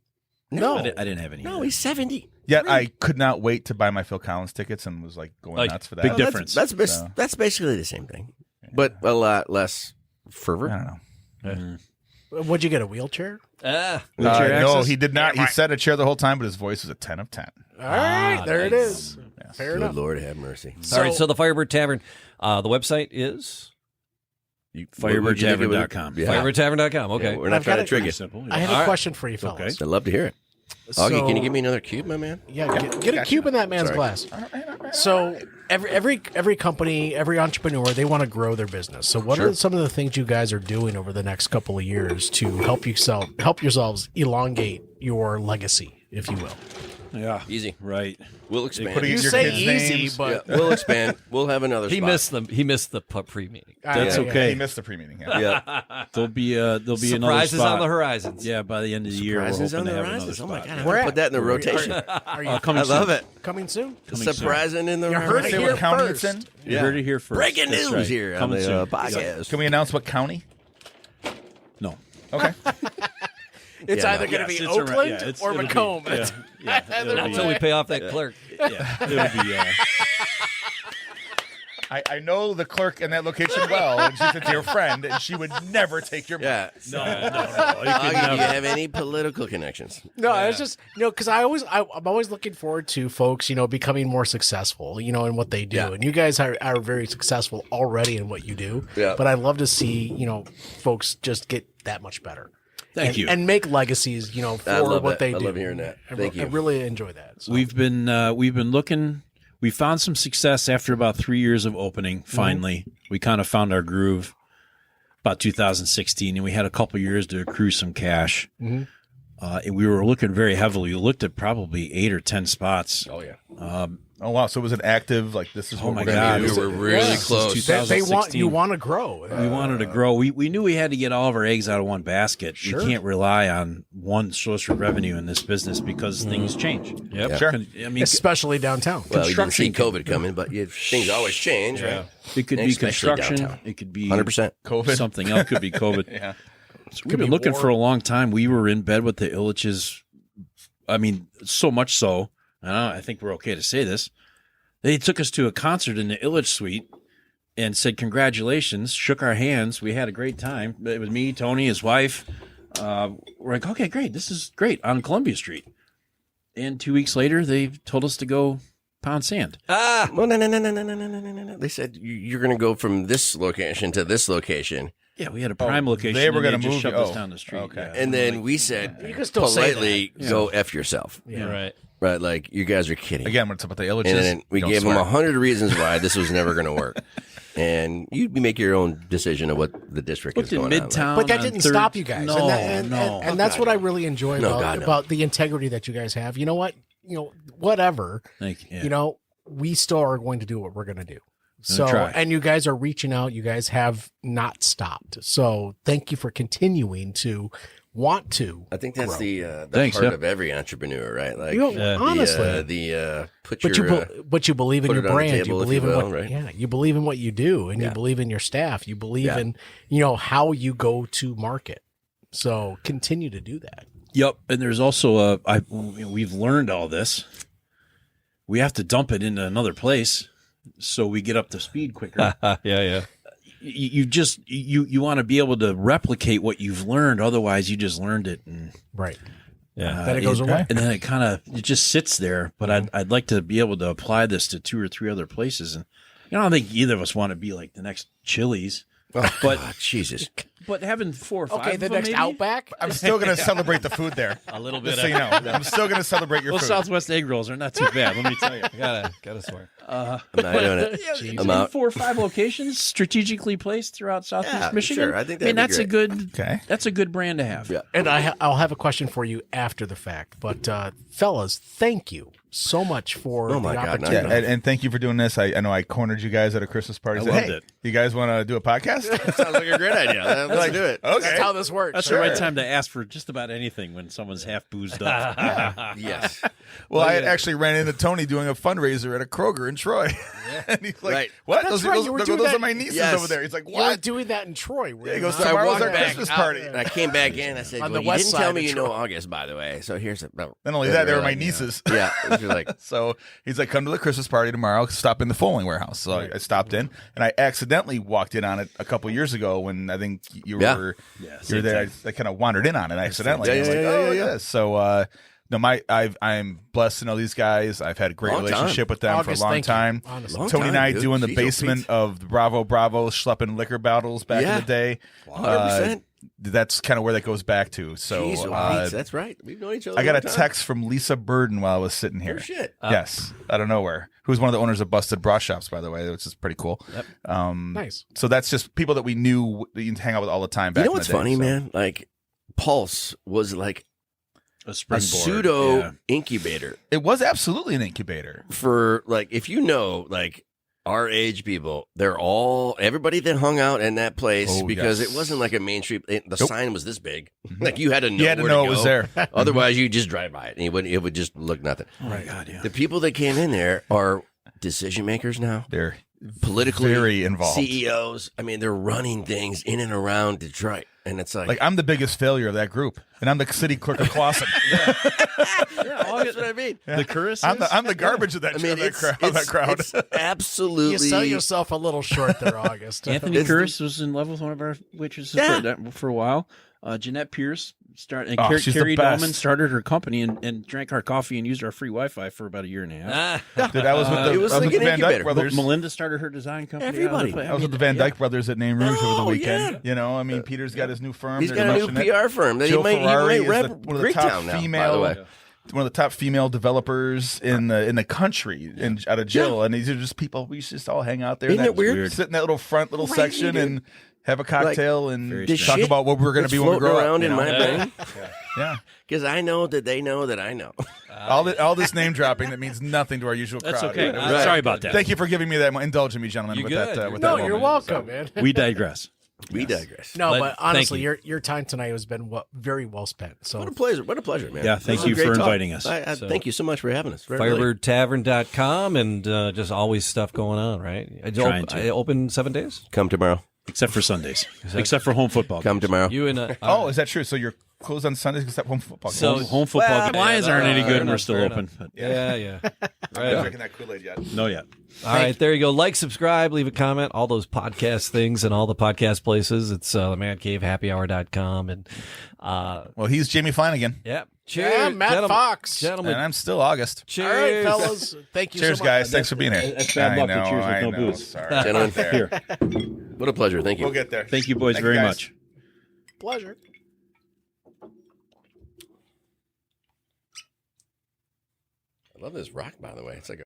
Speaker 5: No,
Speaker 6: I didn't have any.
Speaker 5: no, he's 70.
Speaker 4: Yet I could not wait to buy my Phil Collins tickets and was like going
Speaker 2: Like,
Speaker 4: nuts for that.
Speaker 6: big
Speaker 5: Well,
Speaker 6: difference.
Speaker 5: That's basically the same thing, but a lot less fervor.
Speaker 4: I don't know.
Speaker 3: What'd you get, a wheelchair?
Speaker 6: Wheelchair
Speaker 4: No,
Speaker 6: access?
Speaker 4: he did not. He said a chair the whole time, but his voice was a 10 of 10.
Speaker 3: All right, there it is. Fair
Speaker 5: Good
Speaker 3: enough.
Speaker 5: Lord have mercy.
Speaker 2: All right, so the Firebird Tavern, the website is
Speaker 6: FirebirdTavern.com.
Speaker 5: Yeah.
Speaker 2: firebirdtavern.com. Okay.
Speaker 5: Yeah, we're not
Speaker 3: I've
Speaker 5: trying
Speaker 3: got
Speaker 5: to trick you.
Speaker 6: Simple.
Speaker 3: I have
Speaker 2: All
Speaker 3: a
Speaker 2: right.
Speaker 3: question for you, fellas.
Speaker 5: I'd love to hear it.
Speaker 3: So-
Speaker 5: Augie, can you give me another cube, my man?
Speaker 3: Yeah, get a cube in that man's
Speaker 5: Sorry.
Speaker 3: glass. So every company, every entrepreneur, they want to grow their business. So what are some of the things you guys are doing over the next couple of years to help yourselves elongate your legacy, if you will?
Speaker 6: Yeah.
Speaker 5: Easy.
Speaker 6: Right.
Speaker 5: We'll expand.
Speaker 4: putting
Speaker 3: You
Speaker 4: your
Speaker 3: say
Speaker 4: kids'
Speaker 3: easy,
Speaker 4: names.
Speaker 3: but
Speaker 5: We'll expand. We'll have another
Speaker 2: He
Speaker 5: spot.
Speaker 2: missed the pre-meeting.
Speaker 6: That's
Speaker 3: Yeah,
Speaker 6: okay.
Speaker 4: He missed the pre-meeting. Yeah.
Speaker 5: Yeah.
Speaker 6: There'll be another
Speaker 2: Surprises
Speaker 6: spot.
Speaker 2: on the horizons.
Speaker 6: Yeah, by the end of the year, we're
Speaker 5: Surprises
Speaker 6: hoping
Speaker 5: on
Speaker 6: to
Speaker 5: the
Speaker 6: have another
Speaker 5: horizons. Oh my
Speaker 6: spot.
Speaker 5: God! I
Speaker 3: Where
Speaker 5: have to
Speaker 3: at?
Speaker 5: put that in the rotation.
Speaker 3: Are you
Speaker 6: Coming
Speaker 5: I love
Speaker 6: soon.
Speaker 5: it.
Speaker 3: coming soon?
Speaker 6: Coming soon.
Speaker 5: Surprising in the
Speaker 3: You heard it
Speaker 4: Say
Speaker 3: here
Speaker 4: what county
Speaker 3: first.
Speaker 4: it's in?
Speaker 6: You heard it here first.
Speaker 5: Breaking
Speaker 6: That's
Speaker 5: news
Speaker 6: right.
Speaker 5: here on
Speaker 6: Coming
Speaker 5: the
Speaker 6: soon.
Speaker 5: podcast.
Speaker 4: Can we announce what county?
Speaker 6: No.
Speaker 4: Okay.
Speaker 3: It's
Speaker 5: Yeah,
Speaker 3: either
Speaker 5: no.
Speaker 3: going to
Speaker 6: Yes,
Speaker 3: be
Speaker 6: it's around-
Speaker 3: Oakland
Speaker 6: yeah, it's-
Speaker 3: or
Speaker 6: it'll be-
Speaker 3: Macomb.
Speaker 6: yeah, yeah, it'll
Speaker 2: Not
Speaker 6: be-
Speaker 2: until we pay off that clerk.
Speaker 6: Yeah, it'll be.
Speaker 4: I know the clerk in that location well, and she's a dear friend, and she would never take your money.
Speaker 5: Yeah.
Speaker 6: No.
Speaker 5: Augie, do you have any political connections?
Speaker 3: No, it's just because I'm always looking forward to folks becoming more successful in what they do,
Speaker 5: Yeah.
Speaker 3: and you guys are very successful already in what you do.
Speaker 5: Yeah.
Speaker 3: But I love to see folks just get that much better.
Speaker 6: Thank you.
Speaker 3: And make legacies for
Speaker 5: I love
Speaker 3: what
Speaker 5: that.
Speaker 3: they
Speaker 5: I
Speaker 3: do.
Speaker 5: love hearing that.
Speaker 3: I
Speaker 5: Thank you.
Speaker 3: really enjoy that. So.
Speaker 6: We've been looking. We found some success after about 3 years of opening. Finally, we kind of found our groove about 2016, and we had a couple years to accrue some cash. And we were looking very heavily. We looked at probably 8 or 10 spots.
Speaker 5: Oh yeah.
Speaker 4: Oh, wow. So it was an active, like, this is
Speaker 6: Oh
Speaker 4: what
Speaker 6: my
Speaker 4: we're going
Speaker 6: God.
Speaker 4: to do.
Speaker 5: We were really
Speaker 6: This is
Speaker 5: close.
Speaker 6: 2016.
Speaker 3: you want to grow.
Speaker 6: We wanted to grow. We knew we had to get all of our eggs out of one basket.
Speaker 3: Sure.
Speaker 6: You can't rely on one source of revenue in this business because things change.
Speaker 2: Yep.
Speaker 4: Sure.
Speaker 6: I mean,
Speaker 3: especially downtown.
Speaker 5: Well, you didn't see
Speaker 6: construction
Speaker 5: COVID coming, but things always change, right?
Speaker 6: it could be
Speaker 5: Especially
Speaker 6: construction.
Speaker 5: downtown.
Speaker 6: It could be
Speaker 5: 100%.
Speaker 4: COVID.
Speaker 6: something else. Could be COVID.
Speaker 4: Yeah.
Speaker 6: So we've been looking for a long time. We were in bed with the Illiches. I mean, so much so. I think we're okay to say this. They took us to a concert in the Illich Suite and said, congratulations, shook our hands. We had a great time. It was me, Tony, his wife. We're like, okay, great. This is great on Columbia Street. And 2 weeks later, they told us to go pound sand.
Speaker 5: Well, no. They said you're going to go from this location to this location.
Speaker 6: Yeah, we had a prime location.
Speaker 4: they were
Speaker 6: going
Speaker 4: gonna
Speaker 6: to
Speaker 4: move
Speaker 6: shoved
Speaker 4: you-
Speaker 6: us down the street.
Speaker 4: okay.
Speaker 6: Yeah.
Speaker 5: And then we said,
Speaker 3: You can still say
Speaker 5: politely, go F yourself.
Speaker 3: Yeah.
Speaker 2: Right.
Speaker 5: Right? Like, you guys are kidding.
Speaker 4: Again, what's up with the Illiches?
Speaker 5: And then we
Speaker 4: Don't
Speaker 5: gave them
Speaker 4: swear.
Speaker 5: 100 reasons why this was never going to work. and you make your own decision of what the district is
Speaker 6: Looked
Speaker 5: going
Speaker 6: in
Speaker 5: on.
Speaker 6: Midtown.
Speaker 3: But that
Speaker 6: on
Speaker 3: didn't
Speaker 6: Third-
Speaker 3: stop you guys.
Speaker 6: No,
Speaker 3: and that's what I really enjoy about the integrity that you guys have. You know what? Whatever.
Speaker 6: Thank you.
Speaker 3: You know, we still are going to do what we're going to do. So,
Speaker 6: try.
Speaker 3: and you guys are reaching out. You guys have not stopped. So thank you for continuing to want to.
Speaker 5: I think that's
Speaker 3: grow.
Speaker 5: the
Speaker 6: Thanks,
Speaker 5: heart
Speaker 6: yeah.
Speaker 5: of every entrepreneur, right? Like,
Speaker 3: honestly, but you believe in
Speaker 5: put
Speaker 3: your
Speaker 5: it on the
Speaker 3: brand. You
Speaker 5: table, if
Speaker 3: believe
Speaker 5: you
Speaker 3: in
Speaker 5: will,
Speaker 3: what,
Speaker 5: right?
Speaker 3: you believe in what you do, and you believe in your staff. You believe in, how you go to market. So continue to do that.
Speaker 6: Yep. And there's also we've learned all this. We have to dump it into another place so we get up to speed quicker.
Speaker 2: Yeah.
Speaker 6: You want to be able to replicate what you've learned. Otherwise, you just learned it, and
Speaker 3: Right.
Speaker 2: Yeah.
Speaker 3: Then it goes away.
Speaker 6: and then it just sits there. But I'd like to be able to apply this to 2 or 3 other places, and I don't think either of us want to be like the next Chili's.
Speaker 5: but
Speaker 6: But
Speaker 5: Jesus,
Speaker 6: but having 4 or 5
Speaker 3: Okay, the
Speaker 6: of them
Speaker 3: next
Speaker 6: maybe?
Speaker 3: Outback.
Speaker 4: I'm still going to celebrate the food there.
Speaker 2: A little bit.
Speaker 4: Just so you know, I'm still going to celebrate your
Speaker 6: Those
Speaker 4: food.
Speaker 6: Southwest egg rolls are not too bad. Let me tell you.
Speaker 2: Gotta swear.
Speaker 5: I'm not doing it.
Speaker 6: Yeah,
Speaker 5: I'm out.
Speaker 6: 4 or 5 locations strategically placed throughout Southeast
Speaker 5: Yeah,
Speaker 6: Michigan.
Speaker 5: sure. I think
Speaker 6: mean,
Speaker 5: that'd be
Speaker 6: that's
Speaker 5: great.
Speaker 6: that's a good brand to have.
Speaker 5: Yeah.
Speaker 3: And I'll have a question for you after the fact. But fellas, thank you so much for
Speaker 5: Oh my
Speaker 3: the
Speaker 5: God, no,
Speaker 3: opportunity.
Speaker 4: Yeah, and thank you for doing this. I know I cornered you guys at a Christmas party.
Speaker 6: I
Speaker 4: Said,
Speaker 6: loved
Speaker 4: hey,
Speaker 6: it.
Speaker 4: you guys want to do a podcast?
Speaker 5: Sounds like a great idea. Let's do it.
Speaker 4: Okay.
Speaker 3: That's how this works.
Speaker 6: That's the right time to ask for just about anything when someone's half boozed up.
Speaker 5: Yes.
Speaker 4: Well, I had actually ran into Tony doing a fundraiser at a Kroger in Troy. And he's like,
Speaker 5: Right.
Speaker 4: what?
Speaker 3: That's
Speaker 4: Those,
Speaker 3: right,
Speaker 4: those,
Speaker 3: you were
Speaker 4: those,
Speaker 3: doing
Speaker 4: those
Speaker 3: that-
Speaker 4: are my nieces
Speaker 5: Yes.
Speaker 4: over there. He's like,
Speaker 3: You were
Speaker 4: what?
Speaker 3: doing that in Troy.
Speaker 4: He goes,
Speaker 5: So I
Speaker 4: tomorrow's
Speaker 5: walked
Speaker 4: our
Speaker 5: back
Speaker 4: Christmas
Speaker 5: out,
Speaker 4: party.
Speaker 5: and I came back in. I said,
Speaker 3: On
Speaker 5: well,
Speaker 3: the
Speaker 5: you
Speaker 3: west
Speaker 5: didn't
Speaker 3: side
Speaker 5: tell
Speaker 3: of
Speaker 5: me you know
Speaker 3: Troy.
Speaker 5: August, by the way. So here's a.
Speaker 4: Not only that, they were my nieces.
Speaker 5: Yeah. You're like,
Speaker 4: So he's like, come to the Christmas party tomorrow. Stop in the Foaling warehouse. So I stopped in, and I accidentally walked in on it a couple years ago when I think you
Speaker 5: Yeah.
Speaker 4: were
Speaker 6: same
Speaker 4: there. I kind of wandered in on it accidentally.
Speaker 5: Yeah,
Speaker 4: I was
Speaker 5: yeah,
Speaker 4: like,
Speaker 5: yeah,
Speaker 4: oh,
Speaker 5: yeah,
Speaker 4: look at
Speaker 5: yeah.
Speaker 4: this. So no, I'm blessed to know these guys. I've had a great
Speaker 5: Long time.
Speaker 4: relationship with them
Speaker 3: August,
Speaker 4: for a long
Speaker 3: thank you.
Speaker 4: time.
Speaker 3: Honestly.
Speaker 5: Long
Speaker 4: Tony and I
Speaker 5: time,
Speaker 4: doing the
Speaker 5: dude. Jeez,
Speaker 4: basement
Speaker 5: Pete.
Speaker 4: of the Bravo schlepping liquor bottles back
Speaker 5: Yeah.
Speaker 4: in the day.
Speaker 5: 100%.
Speaker 4: That's kind of where that goes back to. So
Speaker 5: Jeez, that's right. We've known each other.
Speaker 4: I got a
Speaker 5: long time.
Speaker 4: text from Lisa Burden while I was sitting here.
Speaker 5: Oh, shit.
Speaker 4: Yes, out of nowhere. Who's one of the owners of Busted Bra Shops, by the way, which is pretty cool.
Speaker 2: Yep.
Speaker 3: Nice.
Speaker 4: So that's just people that we knew that you hang out with all the time. Back
Speaker 5: You know
Speaker 4: in
Speaker 5: what's
Speaker 4: the day,
Speaker 5: funny,
Speaker 4: so.
Speaker 5: man? Like, Pulse was like
Speaker 6: A
Speaker 5: a
Speaker 6: springboard.
Speaker 5: pseudo
Speaker 6: yeah.
Speaker 5: incubator
Speaker 4: It was absolutely an incubator.
Speaker 5: for, like, if you know, like, our age people, everybody that hung out in that place
Speaker 4: Oh,
Speaker 5: because
Speaker 4: yes.
Speaker 5: it wasn't like a main street. The
Speaker 4: Nope.
Speaker 5: sign was this big. Like, you had to know,
Speaker 4: You had to
Speaker 5: where
Speaker 4: know
Speaker 5: to
Speaker 4: it was
Speaker 5: go.
Speaker 4: there.
Speaker 5: Otherwise, you just drive by it and it would just look nothing.
Speaker 6: Oh my God, yeah.
Speaker 5: The people that came in there are decision makers now.
Speaker 4: They're
Speaker 5: Politically
Speaker 4: very involved.
Speaker 5: CEOs. I mean, they're running things in and around Detroit. And it's like
Speaker 4: Like I'm the biggest failure of that group, and I'm the city clerk of Clawson.
Speaker 5: that's what I mean.
Speaker 6: The Curris.
Speaker 4: I'm the garbage of that,
Speaker 5: I mean,
Speaker 4: that crowd.
Speaker 5: it's absolutely
Speaker 3: You sell yourself a little short there, August.
Speaker 6: Anthony
Speaker 5: It's
Speaker 6: Curris was in love with one of our waitresses for a while. Jeanette Pierce started.
Speaker 4: Oh, she's the
Speaker 6: Carrie
Speaker 4: best.
Speaker 6: Dolman started her company and drank our coffee and used our free Wi-Fi for about a year and a half.
Speaker 4: Dude, I was with the,
Speaker 5: it was
Speaker 4: I was
Speaker 5: like
Speaker 4: with the
Speaker 5: an
Speaker 4: Van Dyke
Speaker 5: incubator.
Speaker 4: brothers.
Speaker 6: Melinda started her design company.
Speaker 5: Everybody.
Speaker 4: I was with the Van Dyke brothers at Name Rouge over the
Speaker 5: Oh,
Speaker 4: weekend.
Speaker 5: yeah.
Speaker 4: You know, I mean, Peter's got his new firm.
Speaker 5: He's
Speaker 4: They're
Speaker 5: got a new
Speaker 4: launching it.
Speaker 5: PR firm that
Speaker 4: Jill
Speaker 5: he
Speaker 4: Ferrari
Speaker 5: might
Speaker 4: is
Speaker 5: rep
Speaker 4: one of the top
Speaker 5: Greektown now, by
Speaker 4: female,
Speaker 5: the way.
Speaker 4: one of the top female developers in the country, and out of Jill. And these are just people we just all hang out there.
Speaker 5: Isn't
Speaker 4: in
Speaker 5: it weird?
Speaker 4: Sit in that little front
Speaker 5: Crazy,
Speaker 4: section
Speaker 5: dude.
Speaker 4: and have a cocktail and
Speaker 6: Very
Speaker 5: The
Speaker 4: talk
Speaker 5: shit
Speaker 4: about what we're going to
Speaker 5: that's
Speaker 4: be when we
Speaker 5: floating
Speaker 4: grow
Speaker 5: around
Speaker 4: up.
Speaker 5: in
Speaker 4: you know?
Speaker 5: my brain
Speaker 4: Yeah,
Speaker 5: because I know that they know that I know.
Speaker 4: all this name dropping that means nothing to our usual
Speaker 6: That's
Speaker 4: crowd.
Speaker 6: okay.
Speaker 4: Right.
Speaker 6: Sorry about that.
Speaker 4: Thank you for giving me that. Indulging me, gentlemen.
Speaker 2: You
Speaker 4: with
Speaker 2: good.
Speaker 4: that. With
Speaker 3: no,
Speaker 4: that
Speaker 3: you're
Speaker 4: moment.
Speaker 3: welcome, man.
Speaker 6: We digress.
Speaker 5: We digress.
Speaker 3: No,
Speaker 2: But
Speaker 3: but
Speaker 2: thank
Speaker 3: honestly,
Speaker 2: you.
Speaker 3: your time tonight has been very well spent. So
Speaker 5: What a pleasure. What a pleasure, man.
Speaker 6: Yeah,
Speaker 5: This
Speaker 6: thank
Speaker 5: was a
Speaker 6: you
Speaker 5: great
Speaker 6: for
Speaker 5: talk.
Speaker 6: inviting us.
Speaker 5: Thank you so much for having us. Really.
Speaker 2: FirebirdTavern.com and just always stuff going on, right?
Speaker 6: Trying to.
Speaker 2: I open 7 days.
Speaker 5: Come tomorrow.
Speaker 6: Except for Sundays. Except for home football.
Speaker 5: Come tomorrow.
Speaker 2: You and
Speaker 4: Oh, is that true? So you're closed on Sundays except home football.
Speaker 2: So-
Speaker 4: games?
Speaker 6: Home football.
Speaker 5: Well,
Speaker 6: Lions aren't any good
Speaker 2: fair
Speaker 6: and we're
Speaker 2: enough,
Speaker 6: still
Speaker 2: fair
Speaker 6: open. But
Speaker 2: yeah.
Speaker 4: I'm not
Speaker 2: Right.
Speaker 4: drinking that Kool-Aid yet.
Speaker 6: no yet.
Speaker 2: All right, there you go. Like, subscribe, leave a comment, all those podcast things and all the podcast places. It's themancavehappyhour.com. And
Speaker 4: Well, he's Jamie Flanagan,
Speaker 2: yeah, cheers,
Speaker 3: Yeah, Matt
Speaker 2: gentlemen,
Speaker 3: Fox.
Speaker 2: Gentlemen,
Speaker 4: and I'm still August.
Speaker 2: cheers.
Speaker 3: all right, fellas. Thank you
Speaker 4: Cheers,
Speaker 3: so much.
Speaker 4: guys. Thanks for being here.
Speaker 6: That's bad luck to
Speaker 4: I know,
Speaker 6: cheers with
Speaker 4: I
Speaker 6: no
Speaker 4: know.
Speaker 6: booze.
Speaker 4: Sorry.
Speaker 5: Gentlemen.
Speaker 6: Here.
Speaker 5: What a pleasure. Thank you.
Speaker 4: We'll get there.
Speaker 6: Thank you boys
Speaker 4: Thank
Speaker 6: very
Speaker 4: guys.
Speaker 6: much.
Speaker 3: Pleasure.
Speaker 5: I love this rock, by the way. It's like a